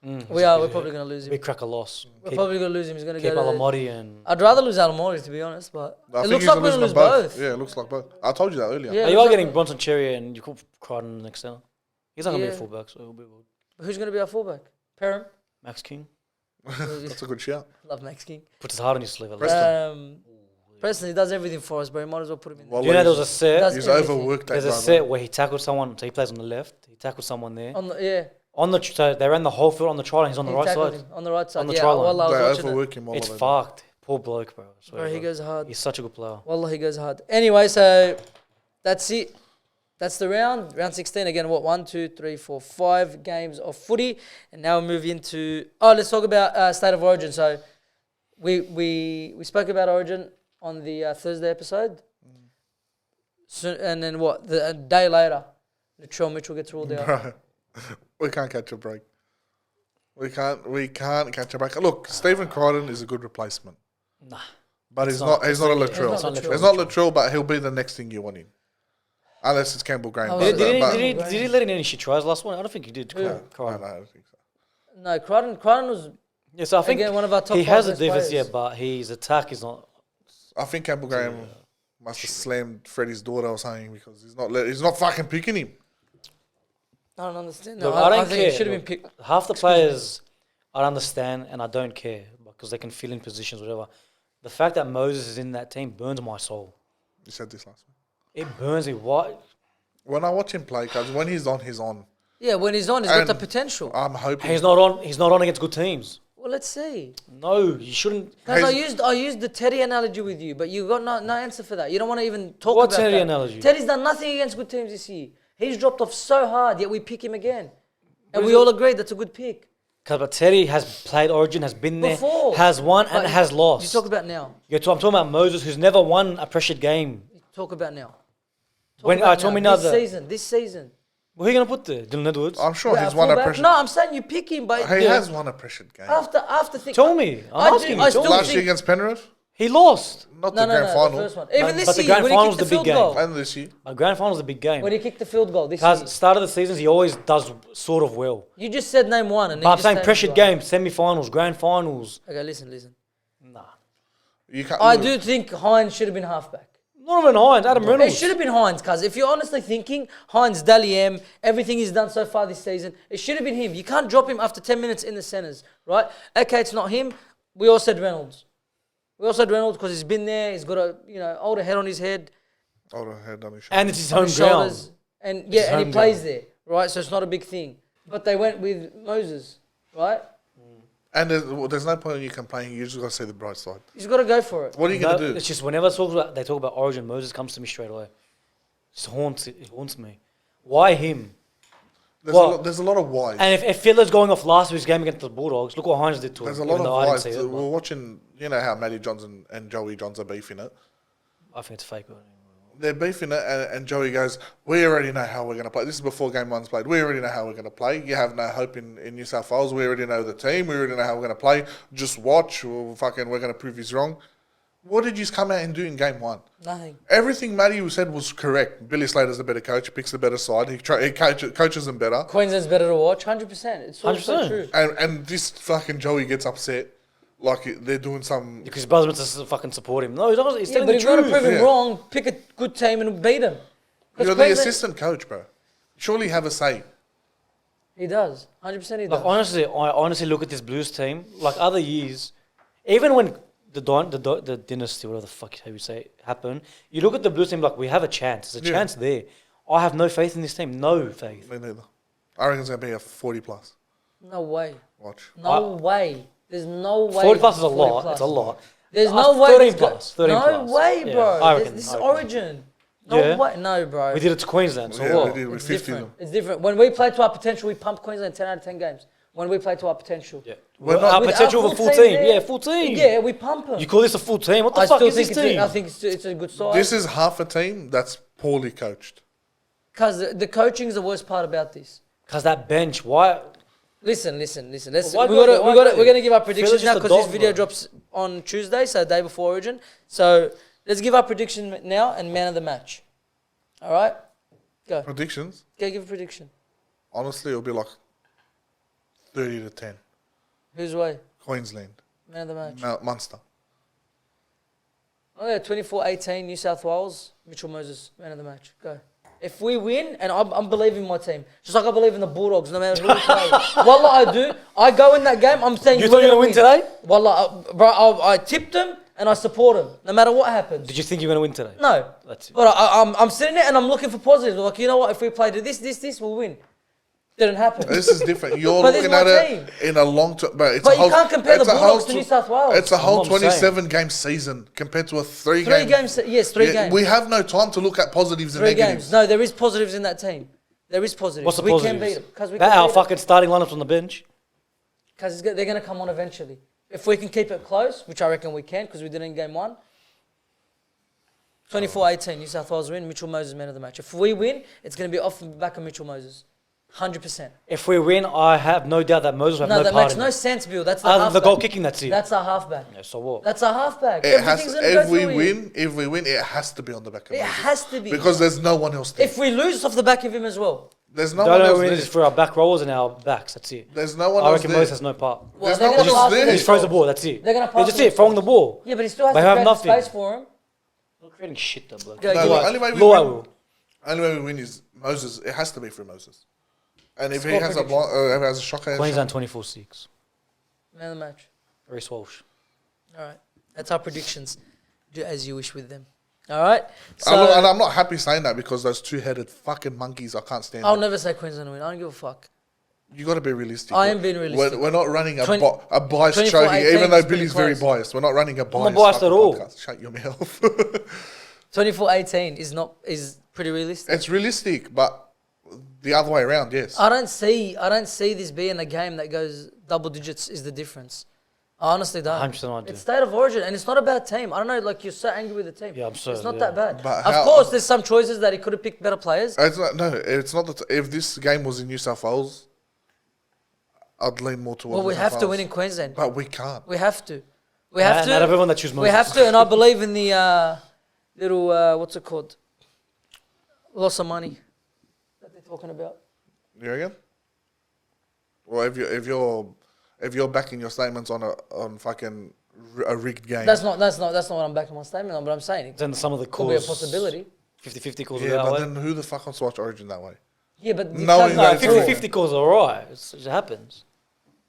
we're probably gonna lose him. Big crack a loss. We're probably gonna lose him. He's gonna Keep go. To, Alamotti and... I'd rather lose Alamori to be honest, but I it think looks he's like we're gonna losing lose them both. Yeah, it looks like both. I told you that earlier. Yeah. Oh, it you looks are like getting Bronson Cherry and you call Crichton next down. He's not going to be a Yeah. fullback, so he'll be good. Who's gonna be our fullback? Perham. Max King That's a good shout. Love Max King. puts his heart on his sleeve. at least. Preston. Preston, he does everything for us, bro. You might as well put him in. Well, Do you know there was a Does set? he's everything. overworked that There's a guy. set where he tackled someone, so he plays on the left. He tackled someone there. On the, yeah. On the so they ran the whole field on the try line. He's on the He right tackled side. him on the right side. On the yeah, try line. Wallah, I was They watching it. overwork him all It's over. fucked. Poor bloke, bro. I swear Bro, to he God. goes hard. He's such a good player. Wallah, he goes hard. Anyway, so that's it. That's the round. Round 16. Again, what? 1, 2, 3, 4, 5 games of footy. And now we move into... Oh, let's talk about State of Origin. So we spoke about Origin on the Thursday episode. So, and then what? A day later, Latrell Mitchell gets ruled out. Bro, we can't catch a break. We can't catch a break. Look, Stephen Crichton is a good replacement. Nah. But he's not a Latrell. He's not Latrell. He's not Latrell, but he'll be the next thing you want in. Unless it's Campbell Graham. Oh, But- Did but- he let in any shit tries last one? I don't think he did. Who? No, Crichton. no, I don't think so. No, Crichton was... Yeah, so I think Again, one of our top he five has a best defense, players. yeah, but his attack is not. I think Campbell Graham must have slammed Freddie's daughter or something because he's not fucking picking him. I don't understand. No, Look, I don't think care. it should have Look, been picked. half the players I understand and I don't care because they can fill in positions, whatever. The fact that Moses is in that team burns my soul. You said this last week. It burns me. What? When I watch him play, because when he's on, he's on. Yeah, when he's on, he's got And the potential. I'm hoping. He's not on. He's not on against good teams. Well, let's see. No, you shouldn't. Guys, He's- I used the Teddy analogy with you, but you got no answer for that. You don't want to even talk What about Teddy that. analogy? Teddy's done nothing against good teams this year. He's dropped off so hard, yet we pick him again. And we all agreed that's a good pick. But Teddy has played Origin, has been there, Before. has won But and has lost. You talk about now. I'm talking about Moses, who's never won a pressured game. Talk about now. Talk When about I told me now this that. This season. Who are you gonna put there? Dylan Edwards. I'm sure Yeah, he's won a fullback? pressure. No, I'm saying you pick him, but He yeah, has won a pressured game. after think. Tell me. I'm asking you. I Tell still me. Last year think against Penrith, He lost. not no, the no, grand no, final, the first one. Even But this the year, grand when he final's kicked the the big field game. goal. and this year. A grand final's a big game. When he kicked the field goal this year. Because start of the seasons, he always does sort of well. You just said name one, and then But you I'm just saying named pressured one. games, semi-finals, grand finals. Okay, listen. Nah. You can't. I look, do think Hines should have been halfback. Not even Hines, Adam It Reynolds. should have been Hines, cuz if you're honestly thinking Hines, Dally M, everything he's done so far this season, it should have been him. You can't drop him after 10 minutes in the centres, right? Okay, it's not him. We all said Reynolds. We all said Reynolds because he's been there. He's got a older head on his head, Hold on, head on his And it's his on home his ground. shoulders, and yeah, his and he home plays ground. there, right? So it's not a big thing. But they went with Moses, right? And there's no point in you complaining. You just got to see the bright side. He's got to go for it. What are you No, going to do? it's just whenever they talk about Origin, Moses comes to me straight away. It haunts me. Why him? There's a lot of whys. And if Fiddler's going off last week's game against the Bulldogs, look what Hines did to him. There's a even lot though of I didn't whys. see it, but We're watching, you know how Matty Johnson and Joey Johns are beefing it. I think it's fake. But They're beefing it, and Joey goes, "We already know how we're going to play. This is before game one's played. We already know how we're going to play. You have no hope in New South Wales. We already know the team. We already know how we're going to play. Just watch. We're going to prove he's wrong." What did you come out and do in game one? Nothing. Everything Matty said was correct. Billy Slater's a better coach. He picks the better side. He coaches them better. Queensland's better to watch, 100%. It's all so 100%. true. And this fucking Joey gets upset. Like they're doing some... Because his brother wants to fucking support him. No, he's not. He's Yeah, telling but the if you want truth. to prove him Yeah. wrong, pick a good team and beat them. You're the assistant coach, bro. Surely have a say. He does. 100% he does. Like honestly, I honestly look at this Blues team. Like other years, even when the dynasty, whatever the fuck how you say it, happened, you look at the Blues team like we have a chance. There's a chance there. I have no faith in this team. No faith. Me neither. I reckon it's going to be a 40 plus. No way. Watch. No way. There's no way. 40 plus is a 40 lot. plus. It's a lot. There's no way. 13 this guy- plus. 13 no plus. way, Yeah, bro. I reckon, This is I reckon. Origin. No Yeah. way. No, bro. We did it to Queensland. So Yeah, what? we did with It's 50 of different. them. It's different. When we play to our potential, we pump Queensland 10 out of 10 games. When we play to our potential. Yeah. We're Well, not- our With potential our of a full full team. team Yeah, there. full team. Yeah, we pump them. You call this a full team? What the I fuck still is think this it's team? I think it's a good side. This is half a team that's poorly coached. Because the coaching is the worst part about this. Because that bench, why? Listen. Let's Why we're go- why go gonna there? give our Feel predictions it's now just a because this dog, video bro. drops on Tuesday, so the day before Origin. So let's give our prediction now and man of the match. All right, go. Predictions, Go give a prediction. honestly, it'll be like 30 to 10. Whose way? Queensland. Man of the match. Munster. Oh yeah, 24-18 New South Wales. Mitchell Moses, man of the match. Go. If we win, and I'm believing in my team, just like I believe in the Bulldogs, no matter who we play. Wallah, I do. I go in that game. I'm saying You we're thought you gonna were going to win today? Wallah, bro, I tipped them and I support them, no matter what happens. Did you think you were going to win today? No. That's it. But I'm sitting there and I'm looking for positives. Like, you know what? If we play to this, we'll win. Didn't happen. This is different. You're But this looking is at my it in a long term. But, it's But a you whole, can't compare the it's a Bulldogs whole to New South Wales. It's a whole That's what I'm saying. 27 game season compared to a three Three game. games, yes, three games. We have no time to look at positives and Three negatives. games. No, there is positives in that team. There is positives. What's the we positives? can beat them. Because we That can our beat them. fucking starting lineups on the bench. Because they're going to come on eventually. If we can keep it close, which I reckon we can, because we did in game one. 24-18, New South Wales win. Mitchell Moses man of the match. If we win, it's going to be off the back of Mitchell Moses. 100%. If we win, I have no doubt that Moses will have No, no that part makes in no it. sense, Bill. That's the Other than halfback. the goal kicking, that's it. That's our halfback. Yeah, so what? That's our halfback. It has. Everything's going to go If we through him. win, it has to be on the back of It Moses. has to be. Because there's no one else there. If we lose, it's off the back of him as well. There's no The one only else way there. is for our back rollers and our backs. That's it. There's no one I else reckon there. Moses has no part. Well, There's they're no gonna one else pass there. it He just throws the ball. That's it. They're going to pass That's just it it. Throwing the ball. Yeah, but he still has They to have create nothing. space for him. Not creating shit, though, bloke. Go, No, give the us- only way we Law win, will. only way we win is Moses. It has to be through Moses. And if he Score has a prediction. if he has a shocker, Queensland 24-6. Man of the match. Reece Walsh. All right. That's our predictions. Do as you wish with them. All right. So and I'm not happy saying that because those two-headed fucking monkeys, I can't stand. I'll them. never say Queensland win. I don't give a fuck. You got to be realistic. I am being realistic. We're not running a 20 biased show 24-18 here, even though is pretty Billy's very close. biased. We're not running a biased. biased fucking at all. podcast. Shut your mouth. 24-18 is pretty realistic. It's realistic, but the other way around, yes. I don't see this being a game that goes double digits is the difference. I honestly don't. 100% I do. It's state of origin, and it's not about team. I don't know, like you're so angry with the team. Yeah, I'm so- It's not yeah. that bad. But Of how- course, there's some choices that he could have picked better players. It's not that. If this game was in New South Wales, I'd lean more towards. Well, we New have South to Wales. win in Queensland. But we can't. We have to. We have to. Not everyone that choose We Moses. have to, and I believe in the little what's it called? Loss of money that they're talking about. You reckon? Well, if you're backing your statements on fucking a rigged game. That's not what I'm backing my statement on. But I'm saying it Then some of the could calls. be a possibility. 50-50 calls yeah, are that but way. then who the fuck wants to watch Origin that way? Yeah, but you Knowing can't- that No, it's 50-50 calls are alright. It happens.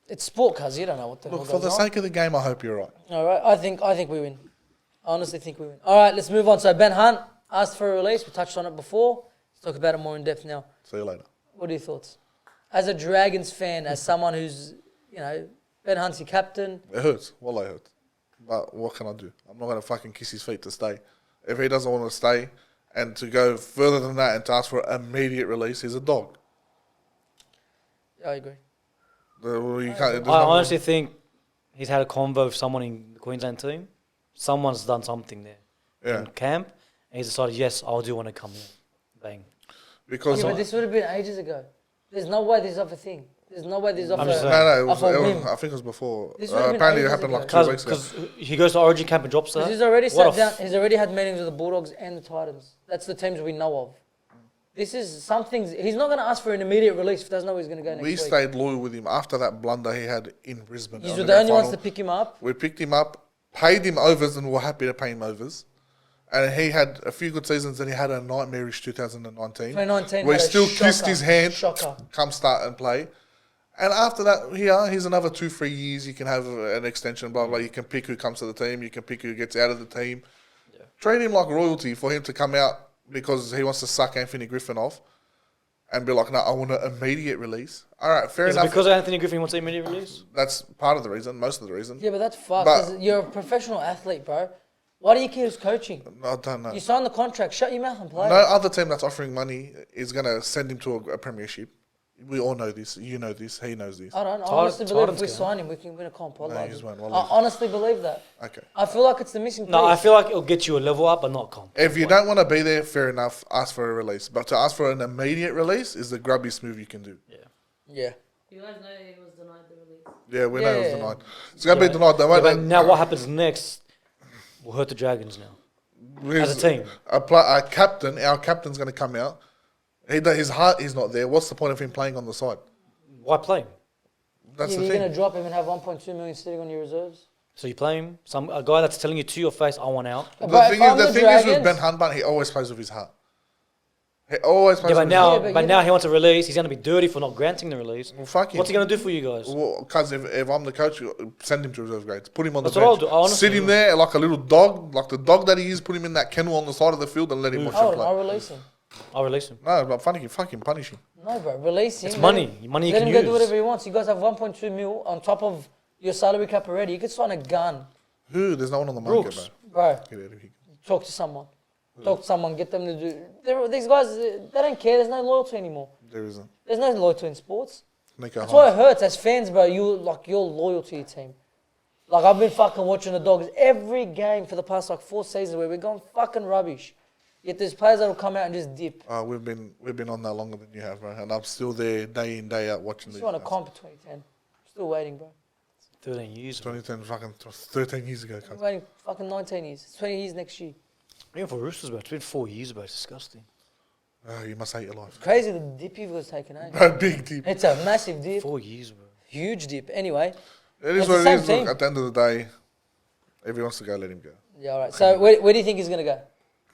it's sport, cuz you don't know what the hell Look, for goes the on. sake of the game, I hope you're right. All right, I think we win. I honestly think we win. All right, let's move on. So Ben Hunt asked for a release. We touched on it before. Let's talk about it more in depth now. See you later. What are your thoughts? As a Dragons fan, as someone who's, Ben Hunt's your captain. It hurts. Well, it hurts. But what can I do? I'm not going to fucking kiss his feet to stay. If he doesn't want to stay and to go further than that and to ask for immediate release, he's a dog. I agree. You can't, I honestly think he's had a convo with someone in the Queensland team. Someone's done something there in camp, and he's decided, yes, I do want to come here. Bang. because Yeah, but this would have been ages ago. There's no way this is of a thing. There's no way this is off I'm just a, saying. No, it was, off a it whim. was, I think it was before. This would have been Apparently, it ages happened ago. like 2 weeks ago. Because he goes to Origin camp and drops that. He's already What sat a down. He's already had meetings with the Bulldogs and the Titans. That's the teams we know of. This is something. He's not going to ask for an immediate release if he doesn't know he's going to go next We week. stayed loyal with him after that blunder he had in Brisbane. These on were the the only grand ones to final. pick him up. We picked him up, paid him overs, and we're happy to pay him overs. And he had a few good seasons, and he had a nightmarish 2019. 2019 where he had a still kissed shocker. his hand, Shocker. come start and play. And after that, here's another 2-3 years. You can have an extension, blah, blah. You can pick who comes to the team. You can pick who gets out of the team. Yeah. Trade him like royalty for him to come out because he wants to suck Anthony Griffin off and be like, no, I want an immediate release. All right, fair Is it enough. because Anthony Griffin wants an immediate release? That's part of the reason, most of the reason. Yeah, but that's fucked. But- 'cause you're a professional athlete, bro. Why do you keep coaching? I don't know. You signed the contract. Shut your mouth and play. No other team that's offering money is going to send him to a premiership. We all know this. You know this. He knows this. I don't. I honestly believe if Titans we can. sign him, we can win a comp. No, he's won. Well, I honestly believe that. Okay. I feel like it's the missing piece. No, I feel like it'll get you a level up, but not comp. If you don't want to be there, fair enough. Ask for a release. But to ask for an immediate release is the grubbiest move you can do. Yeah. You guys know he was denied the release. Yeah, we know it was Yeah. denied. It's going to be denied. They Yeah, won't. but now what happens next will hurt the Dragons now. As a team. Our captain's going to come out. His heart is not there. What's the point of him playing on the side? Why play him? That's You're the going to thing. drop him and have 1.2 million sitting on your reserves. So you play him, a guy that's telling you to your face, I want out. The But thing if I'm is, the the thing is with Dragons- Ben Hunt, he always plays with his heart. He always plays Yeah, but with his heart. now, but you now know- he wants a release. He's going to be dirty for not granting the release. Well, fuck him. What's he going to do for you guys? Because if I'm the coach, send him to reserve grades. Put him on That's the what I'll bench. do. I honestly Sit him will. there like a little dog, like the dog that he is. Put him in that kennel on the side of the field and let him watch him Hold on, play. I'll release him. I'll release him. No, but fuck him, punish him. No, bro, release him. It's Let money. him- Money you Let can him go do use. whatever he wants. You guys have 1.2 mil on top of your salary cap already. You could sign a gun, Who? There's no one on the market, Brooks. bro. bro. Get out of here. Talk to someone. Talk to someone. Get them to do. These guys, they don't care. There's no loyalty anymore. There isn't. There's no loyalty in sports. Nico That's why it Hines. hurts as fans, bro. You're loyal to your team. Like I've been fucking watching the Dogs every game for the past 4 seasons where we're going fucking rubbish. Yet there's players that will come out and just dip. We've been on that longer than you have, bro. And I'm still there day in, day out watching Just these. want a guys. comp 2010. Still waiting, bro. 13 years. 2010, fucking 13 years ago, cuz. Waiting fucking 19 years. It's 20 years next year. Even for Roosters, bro. It's been 4 years, bro. It's disgusting. You must hate your life. Crazy the dip you've was taken, eh? Bro, big deep. It's a massive dip. 4 years, bro. Huge dip. Anyway. It is It's what the it is. same Look, team. at the end of the day, if he wants to go, let him go. Yeah, all right. So where do you think he's going to go?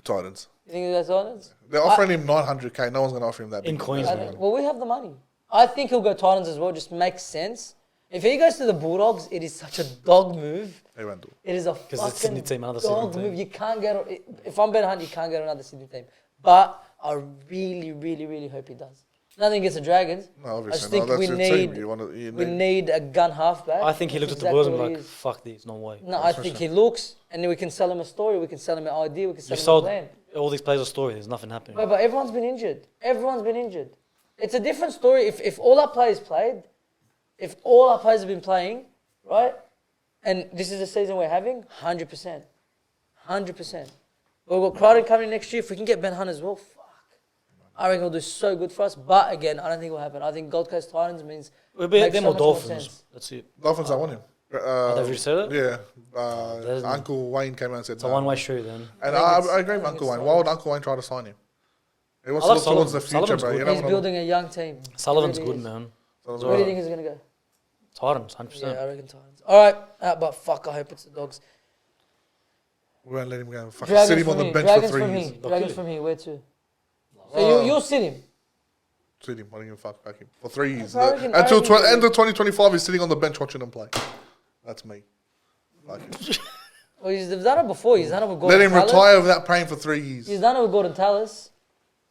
Titans. You think he'll go to Titans? They're offering him 900k. No one's going to offer him that. In big. Queensland. Well, we have the money. I think he'll go Titans as well. Just makes sense. If he goes to the Bulldogs, it is such a dog move. They won't do it. It is a it's fucking Sydney team, another dog Sydney move. team. You can't get. If I'm Ben Hunt, you can't get another Sydney team. But I really, really, really hope he does. Nothing against the Dragons. No, I just obviously. think No, that's we your need team. You we need a gun halfback. I think he That's looked at the exactly Bulls and what he like, is. fuck this, no way. No, I think he looks, and then we can sell him a story. We can sell him an idea. We can sell You him a sold plan. all these players a story. There's nothing happening. But everyone's been injured. Everyone's been injured. It's a different story. If all our players played, if all our players have been playing, right, and this is the season we're having, 100%. 100%. We've got Crichton coming next year. If we can get Ben Hunt as well, fuck. I reckon he'll do so good for us. But again, I don't think it will happen. I think Gold Coast Titans means We'll be makes them so or much more Dolphins. sense. That's it. Dolphins, I want him. Have you already said it? Yeah. There's- Uncle Wayne came out and said It's a no. one-way street then. And I think I agree with I think Uncle it's Wayne. Why would Uncle Wayne try to sign him? He wants I to like look towards the Sullivan. future, Sullivan's bro. good. You don't He's wanna building a young team. Sullivan's He really good, is. man. Where do you think he's going to go? Titans, 100%. Yeah, I reckon Titans. All right, but fuck, I hope it's the Dogs. We won't let him go. Fucking Dragons sit him on from the here. bench Dragons for 3 from years. here. Dragons from here. Where to? So Oh. you'll sit him. Sit him. I don't give a fuck. Back him for 3 years. I reckon- Until I reckon- end of 2025, he's sitting on the bench watching them play. That's me. Fuck him. Well, he's done it before. He's done it with Gordon Let him Tallis. retire without paying for 3 years. He's done it with Gordon Tallis.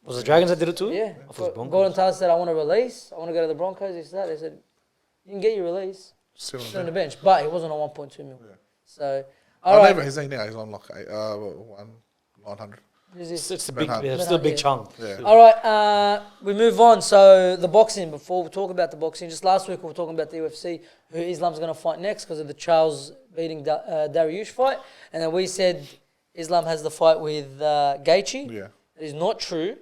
Was it Dragons that did it too? Yeah. I thought it was Broncos. Gordon Tallis said, I want to release. I want to go to the Broncos. He said, they said, you can get your release. Sit on Sit on the the bench. bench. But he wasn't on 1.2 mil. Yeah. So, Oh, all right. no, he's now. He's on like 900. Who's It's, this? it's a big, Ben Hunt. yeah, Ben still a Hunt, big yeah. chunk. Yeah. All right, we move on. So the boxing, before we talk about the boxing, just last week we were talking about the UFC, who Islam's going to fight next because of the Charles beating Dariush fight. And then we said Islam has the fight with Gaethje. Yeah. It is not true.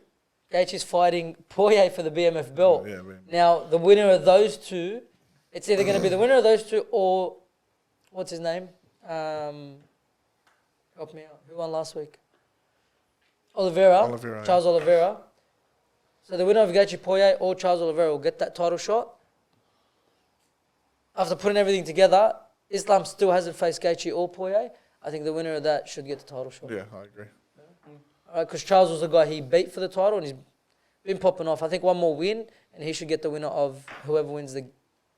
Gaethje's fighting Poirier for the BMF belt. Yeah, man. Now, the winner of those two, it's either going to be the winner of those two or, what's his name? Help me out. Who won last week? Oliveira, Charles Oliveira. So the winner of Gaethje Poirier or Charles Oliveira will get that title shot. After putting everything together, Islam still hasn't faced Gaethje or Poirier. I think the winner of that should get the title shot. Yeah, I agree. Because Charles was the guy he beat for the title and he's been popping off. I think one more win and he should get the winner of whoever wins the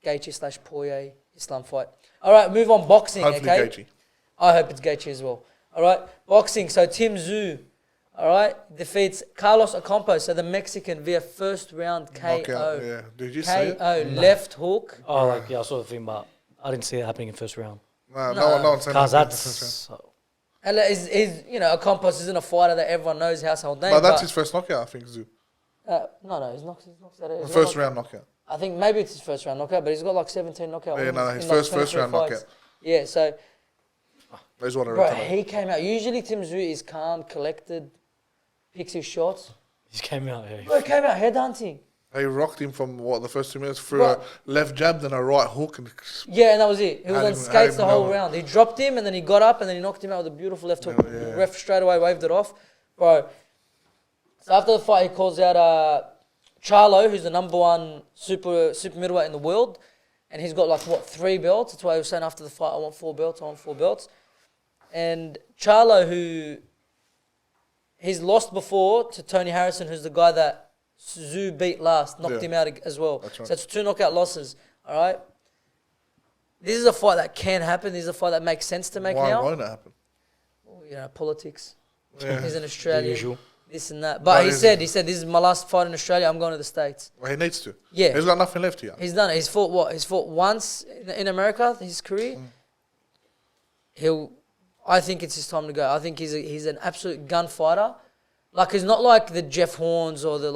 Gaethje/Poirier Islam fight. All right, move on. Boxing, Hopefully okay? Gaethje. I hope it's Gaethje as well. All right, boxing. So Tim Tszyu, all right, defeats Carlos Ocampo, so the Mexican via first round KO. Knockout, yeah. Did you see it? KO, left hook. Oh, like, yeah, I saw the thing, but I didn't see it happening in first round. No one said Because that. that's... And Ocampos isn't a fighter that everyone knows household name. But that's his first knockout, I think, Zoo. No, he's knocks out. The first round knockout. I think maybe it's his first round knockout, but he's got like 17 knockout Yeah, wins no, in his like first 23 round fights. knockout. Yeah, so That's what I bro, reckon. he came out. Usually Tim Tszyu is calm, collected, picks his shots. He came out here. Bro, he came out headhunting. He rocked him from, the first 2 minutes through Bro. a left jab, then a right hook. And Yeah, and that was it. He was Had on him- skates had the him whole going. round. He dropped him, and then he got up, and then he knocked him out with a beautiful left hook. Yeah. Ref straight away waved it off. Bro, so after the fight, he calls out Charlo, who's the number one super middleweight in the world, and he's got 3 belts. That's why he was saying after the fight, I want 4 belts. And Charlo, who he's lost before to Tony Harrison, who's the guy that Tszyu beat last, knocked Yeah. him out as well. That's right. So it's 2 knockout losses. All right. This is a fight that can happen. This is a fight that makes sense to make why now. won't it happen? Politics. Yeah. He's an Australian. usual. This and that. But he is- said, this is my last fight in Australia. I'm going to the States. Well, he needs to. Yeah. He's got nothing left here. He's done it. He's fought what? He's fought once in America, his career. I think it's his time to go. I think he's an absolute gunfighter. He's not like the Jeff Horns or the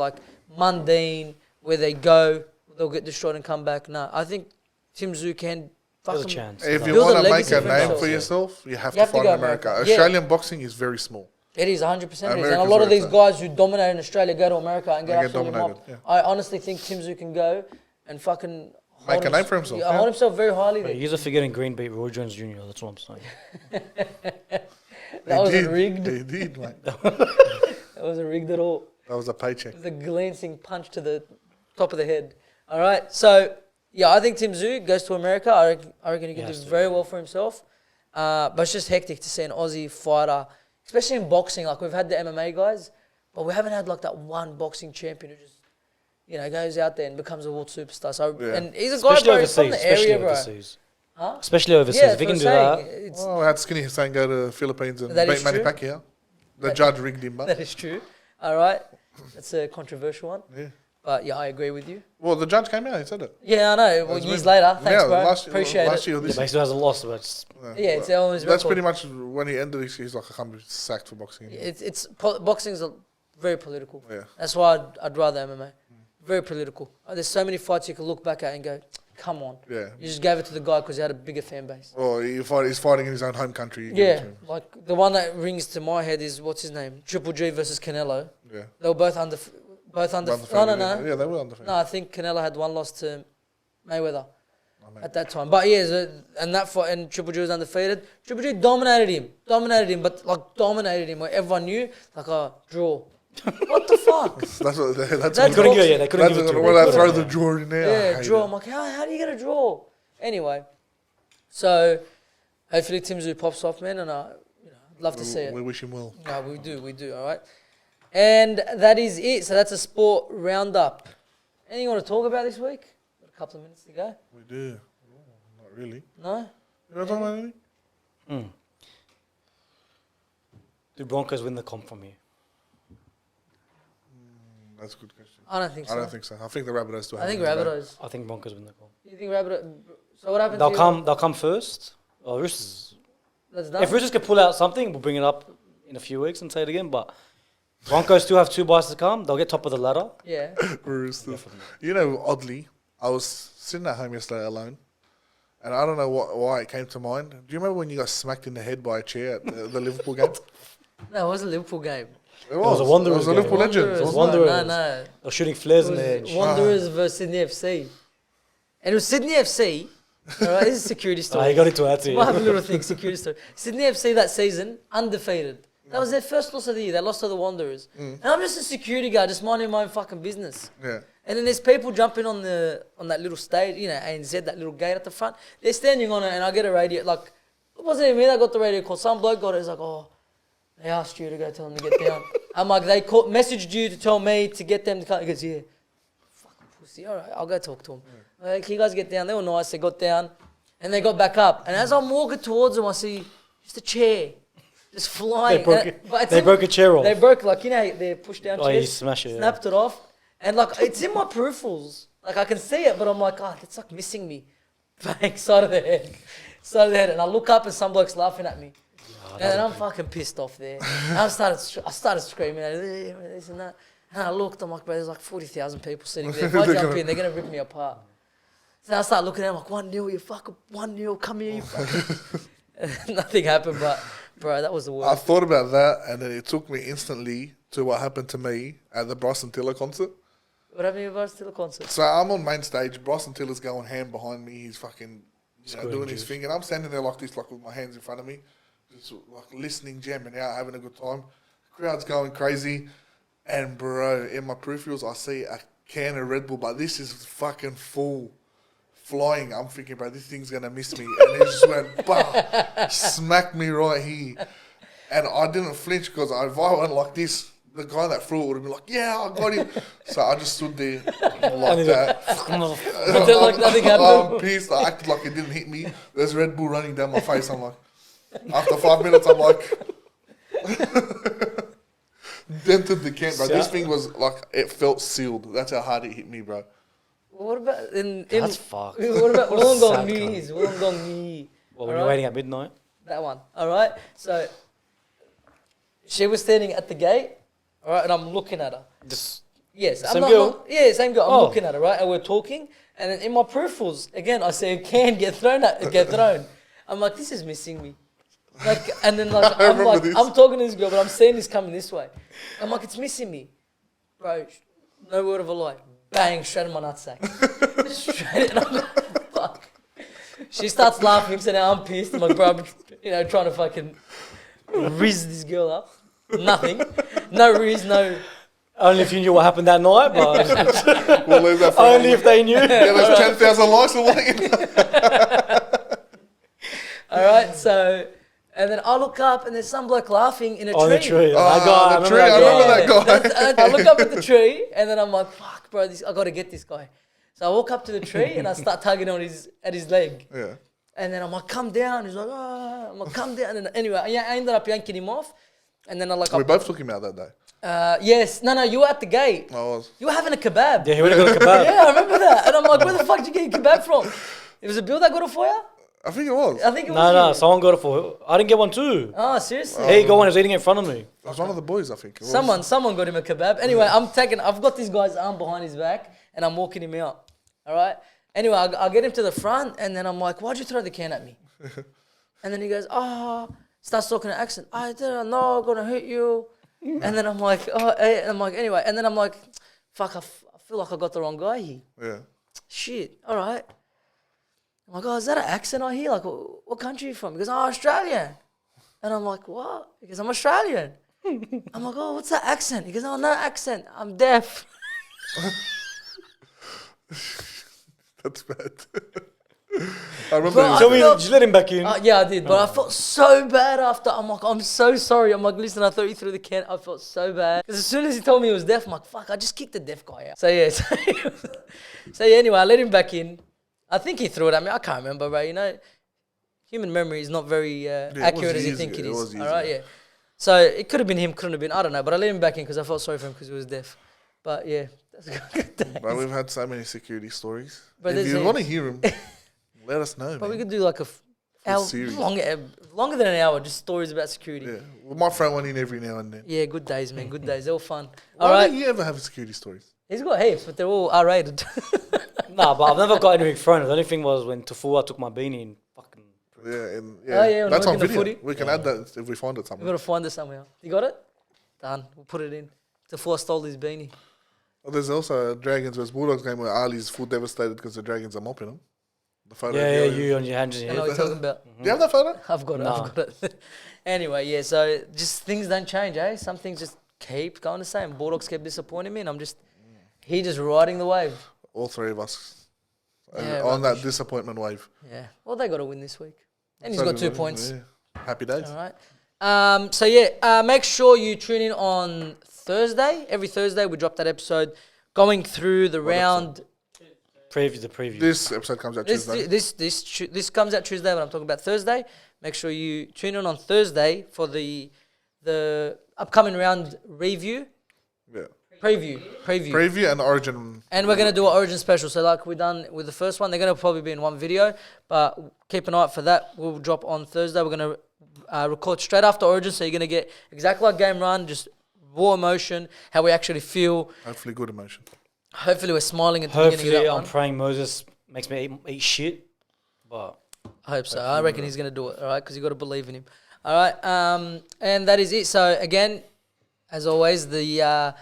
mundane where they go, they'll get destroyed and come back. No, I think Tim Tszyu can There's a fucking chance. If you build a want to make legacy a for name himself. for yourself, you have You to have to fight go in America. America. Yeah. Australian boxing is very small. It is 100%. It is. And a America's lot of where these it's guys who dominate in Australia go to America and get They get absolutely dominated, mobbed. yeah. I honestly think Tim Tszyu can go and fucking Make hold a name for himself, Yeah, yeah. hold himself very highly. But There. you're forgetting Green beat Roy Jones Jr. That's what I'm saying. That wasn't did. rigged. He did, mate. That wasn't rigged at all. That was a paycheck. It was a glancing punch to the top of the head. All right, so yeah, I think Tim Tszyu goes to America. I reckon he can do has to. very well for himself. But it's just hectic to see an Aussie fighter, especially in boxing. We've had the MMA guys, but we haven't had that one boxing champion who just goes out there and becomes a world superstar. So Yeah. and he's a guy, Especially bro, he's from overseas. the area, Especially bro. overseas. Huh? Especially overseas. Yeah, If you that's can what do I'm that. saying. It's, Oh, I had Skinny Hussein go to the Philippines and That beat is Manny true. Pacquiao. The judge rigged him, but that is true. All right, that's a controversial one. yeah. But yeah, I agree with you. Well, the judge came out. He said it. Yeah, I know. Well, That's years when- later, thanks, yeah, bro. last Appreciate last it. year, or Yeah, this but he still has a loss, but it's, Yeah, it's on his That's record. pretty much when he ended. He's like, I can't be sacked for boxing. Anymore. Boxing's very political. Yeah. That's why I'd rather MMA. Very political. There's so many fights you can look back at and go, come on. Yeah. You just gave it to the guy because he had a bigger fan base. Or he's fighting in his own home country. You give it Yeah, to him. like the one that rings to my head is what's his name? Triple G versus Canelo. Yeah. They were both under. No. Yeah, they were undefeated. No, I think Canelo had one loss to Mayweather at that time. But yeah, and that fight, and Triple G was undefeated. Triple G dominated him, but dominated him where everyone knew, draw. What the fuck? That's That's what they couldn't give it. They couldn't give it to him. when I throw the draw in there. I Yeah, hate draw. it. I'm like, how do you get a draw? Anyway, so hopefully Tim Tszyu pops off, man, and I'd love to see it. We wish him well. No, we do, all right? And that is it. So that's a sport roundup. Anything you want to talk about this week? Got a couple of minutes to go. We do. Oh, not really. No? You want to talk about anything? do Broncos win the comp from you? That's a good question. I don't think so. I don't think so. I think the Rabbitohs still I have think it in the bag. Rabbitohs. I think Broncos win the comp. You think Rabbitohs? So what happens? They'll come first. Well, Roosters. That's done. If Roosters can pull out something, we'll bring it up in a few weeks and say it again. But Broncos still have 2 buys to come. They'll get top of the ladder. Yeah. Roosters. You know, oddly, I was sitting at home yesterday alone, and I don't know why it came to mind. Do you remember when you got smacked in the head by a chair at the Liverpool game? No, it was a Liverpool game. It was a It Wanderers was a game. Liverpool legend. Wanderers, It was no, Wanderers. No. They were shooting flares It in the was edge. Wanderers versus Sydney FC. And it was Sydney FC. Alright, this is a security Oh, story. he got into that too. We'll have a little thing, security story. Sydney FC that season, undefeated. That was their first loss of the year. They lost to the Wanderers. And I'm just a security guy, just minding my own fucking business. Yeah. And then there's people jumping on that little stage, you know, ANZ, that little gate at the front. They're standing on it, and I get a radio. Like, it wasn't even me that got the radio call. Some bloke got it. He's like, oh, they asked you to go tell them to get down. I'm like, they messaged you to tell me to get them to come. He goes, yeah. Fucking pussy. All right, I'll go talk to them. Like, you guys get down. They were nice. They got down, and they got back up. And as I'm walking towards them, I see just a chair just flying. They broke a chair off. They broke, like, you know, they pushed down Oh, chairs. you smash it. Snapped it off. And like it's in my peripherals. Like I can see it, but I'm like, oh, it's like missing me. Bang, side of the head. Side of the head. And I look up and some bloke's laughing at me. And then I'm fucking pissed off there. And I started screaming at this and that. And I looked, I'm like, bro, there's like 40,000 people sitting there. If I jump in, they're gonna rip me apart. So I start looking at them like 1-0, you fucking 1-0, come here, you fucking. Nothing happened, but bro, that was the I worst. thought about that, and then it took me instantly to what happened to me at the Bryson Tiller concert. What happened to you to the concert? So I'm on main stage. Bryson Tiller's going ham behind me. He's fucking doing his juice. thing, and I'm standing there like this, like with my hands in front of me, just like listening, jamming out, having a good time. Crowd's going crazy, and bro, in my peripherals, I see a can of Red Bull, but this is fucking full, flying. I'm thinking, bro, this thing's gonna miss me, and it just went, bah, smacked me right here, and I didn't flinch because if I went like this, the guy that threw it would have been like, yeah, I got him. So I just stood there like that. Pretend like nothing happened. I'm pissed. I acted like it didn't hit me. There's Red Bull running down my face. I'm like, after 5 minutes, I'm like, dented the can, bro. This thing was like, it felt sealed. That's how hard it hit me, bro. What about in That's fucked. What about What a Wollongong sad New cunt. Year's? Wollongong New Year. Well, when Alright? you're waiting at midnight. That one. All right. So she was standing at the gate. All right, and I'm looking at her. Just Yes, Same girl? Yeah, same girl. I'm Oh. looking at her, right, and we're talking. And then in my peripherals, again, I see a can get thrown. I'm like, this is missing me. Like, and then like, I remember this. I'm talking to this girl, but I'm seeing this coming this way. I'm like, it's missing me, bro. No word of a lie. Bang, straight in my nutsack. Straight, and I'm like, fuck. She starts laughing, so now I'm pissed. I'm like, bro, I'm, trying to fucking riz this girl up. Nothing. No riz, no. only if you knew what happened that night, but We'll leave that for only if they knew. Yeah, there's 10,000 likes or what? All right, so, and then I look up and there's some bloke laughing in a tree. On the tree. Oh, I got, the tree, I remember that guy. That's- I look up at the tree and then I'm like, fuck, bro, I got to get this guy. So I walk up to the tree and I start tugging on at his leg. Yeah. And then I'm like, come down. He's like, ah. I'm like, come down. And then, anyway, I ended up yanking him off. And then I like, We both took him out that day. yes, no, you were at the gate. I was. You were having a kebab. Yeah, he would have got a kebab. Yeah, I remember that. And I'm like, where the fuck did you get your kebab from? It was a bill that got it for you? I think it was. I think it was No, you. someone got it for. I didn't get one too. Oh, seriously? Hey, go on, he was eating it in front of me. It was one of the boys, I think. It was. Someone got him a kebab. Anyway, I've got this guy's arm behind his back and I'm walking him out. All right? Anyway, I get him to the front and then I'm like, why'd you throw the can at me? And then he goes, starts talking in accent. I didn't know I'm going to hit you. And then I'm like, anyway. And then I'm like, fuck, I feel like I got the wrong guy here. Yeah. Shit, all right. I'm like, is that an accent I hear? Like, what country are you from? He goes, Australian. And I'm like, what? He goes, I'm Australian. I'm like, what's that accent? He goes, no accent. I'm deaf. That's bad. I remember. Bro, it was- So we felt- just let him back in. Yeah, I did. But I felt so bad after. I'm like, I'm so sorry. I'm like, listen, I thought you threw the can. I felt so bad. Because as soon as he told me he was deaf, I'm like, fuck, I just kicked the deaf guy out. So yeah. So yeah, anyway, I let him back in. I think he threw it at me. I can't remember, bro. Human memory is not very it was accurate as you years think ago. it It is. was years All right, ago. yeah. So it could have been him, couldn't have been. I don't know. But I let him back in because I felt sorry for him because he was deaf. But yeah, that's a good day. But we've had so many security stories. But If there's you a- want to hear them, let us know, But we man. could do like a hour, series. longer than an hour, just stories about security. Yeah. We might throw one in every now and then. Yeah, good days, man. Good days. They were fun. All Why right. don't you ever have security stories? He's got heaps, but they're all R-rated. Nah, but I've never got anything thrown. The only thing was when Tafua took my beanie and fucking. Yeah, and Oh, yeah, when that's we're on looking at video. footy. We can add that if we find it We've somewhere. got to find it somehow. You got it? Done. We'll put it in. Tafua stole his beanie. Well, there's also a Dragons vs Bulldogs game where Ali's full devastated because the Dragons are mopping him. The photo. Yeah, you on your hands in I your know head. what you're talking about. Do you have that photo? I've got it. No. I've got it. Anyway, yeah. So just things don't change, eh? Some things just keep going the same. Bulldogs kept disappointing me, and I'm just just riding the wave. All three of us Yeah, on that rubbish. disappointment wave. Yeah. Well, they got to win this week, and he's So got did 2 we. points. Yeah. Happy days. All right. So yeah, make sure you tune in on Thursday. Every Thursday we drop that episode, going through the round. Preview. This episode comes out Tuesday. This comes out Tuesday, but I'm talking about Thursday. Make sure you tune in on Thursday for the upcoming round review. Yeah. Preview. Preview and Origin. And we're going to do an Origin special. So like we done with the first one, they're going to probably be in one video. But keep an eye out for that. We'll drop on Thursday. We're going to record straight after Origin. So you're going to get exactly like Game Run, just raw emotion, how we actually feel. Hopefully good emotion. Hopefully we're smiling at the beginning of Hopefully, that I'm one. praying Moses makes me eat shit. But I hope so. I reckon he's going to do it, all right? Because you got to believe in him. All right. And that is it. So, again, as always, the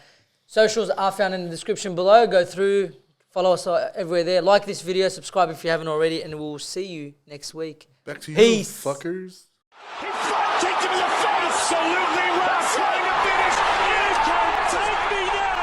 socials are found in the description below. Go through, follow us everywhere there. Like this video, subscribe if you haven't already, and we'll see you next week. Back to you, Peace. fuckers. He front kicked him in the face. Absolutely right. Trying to finish. You can take me now.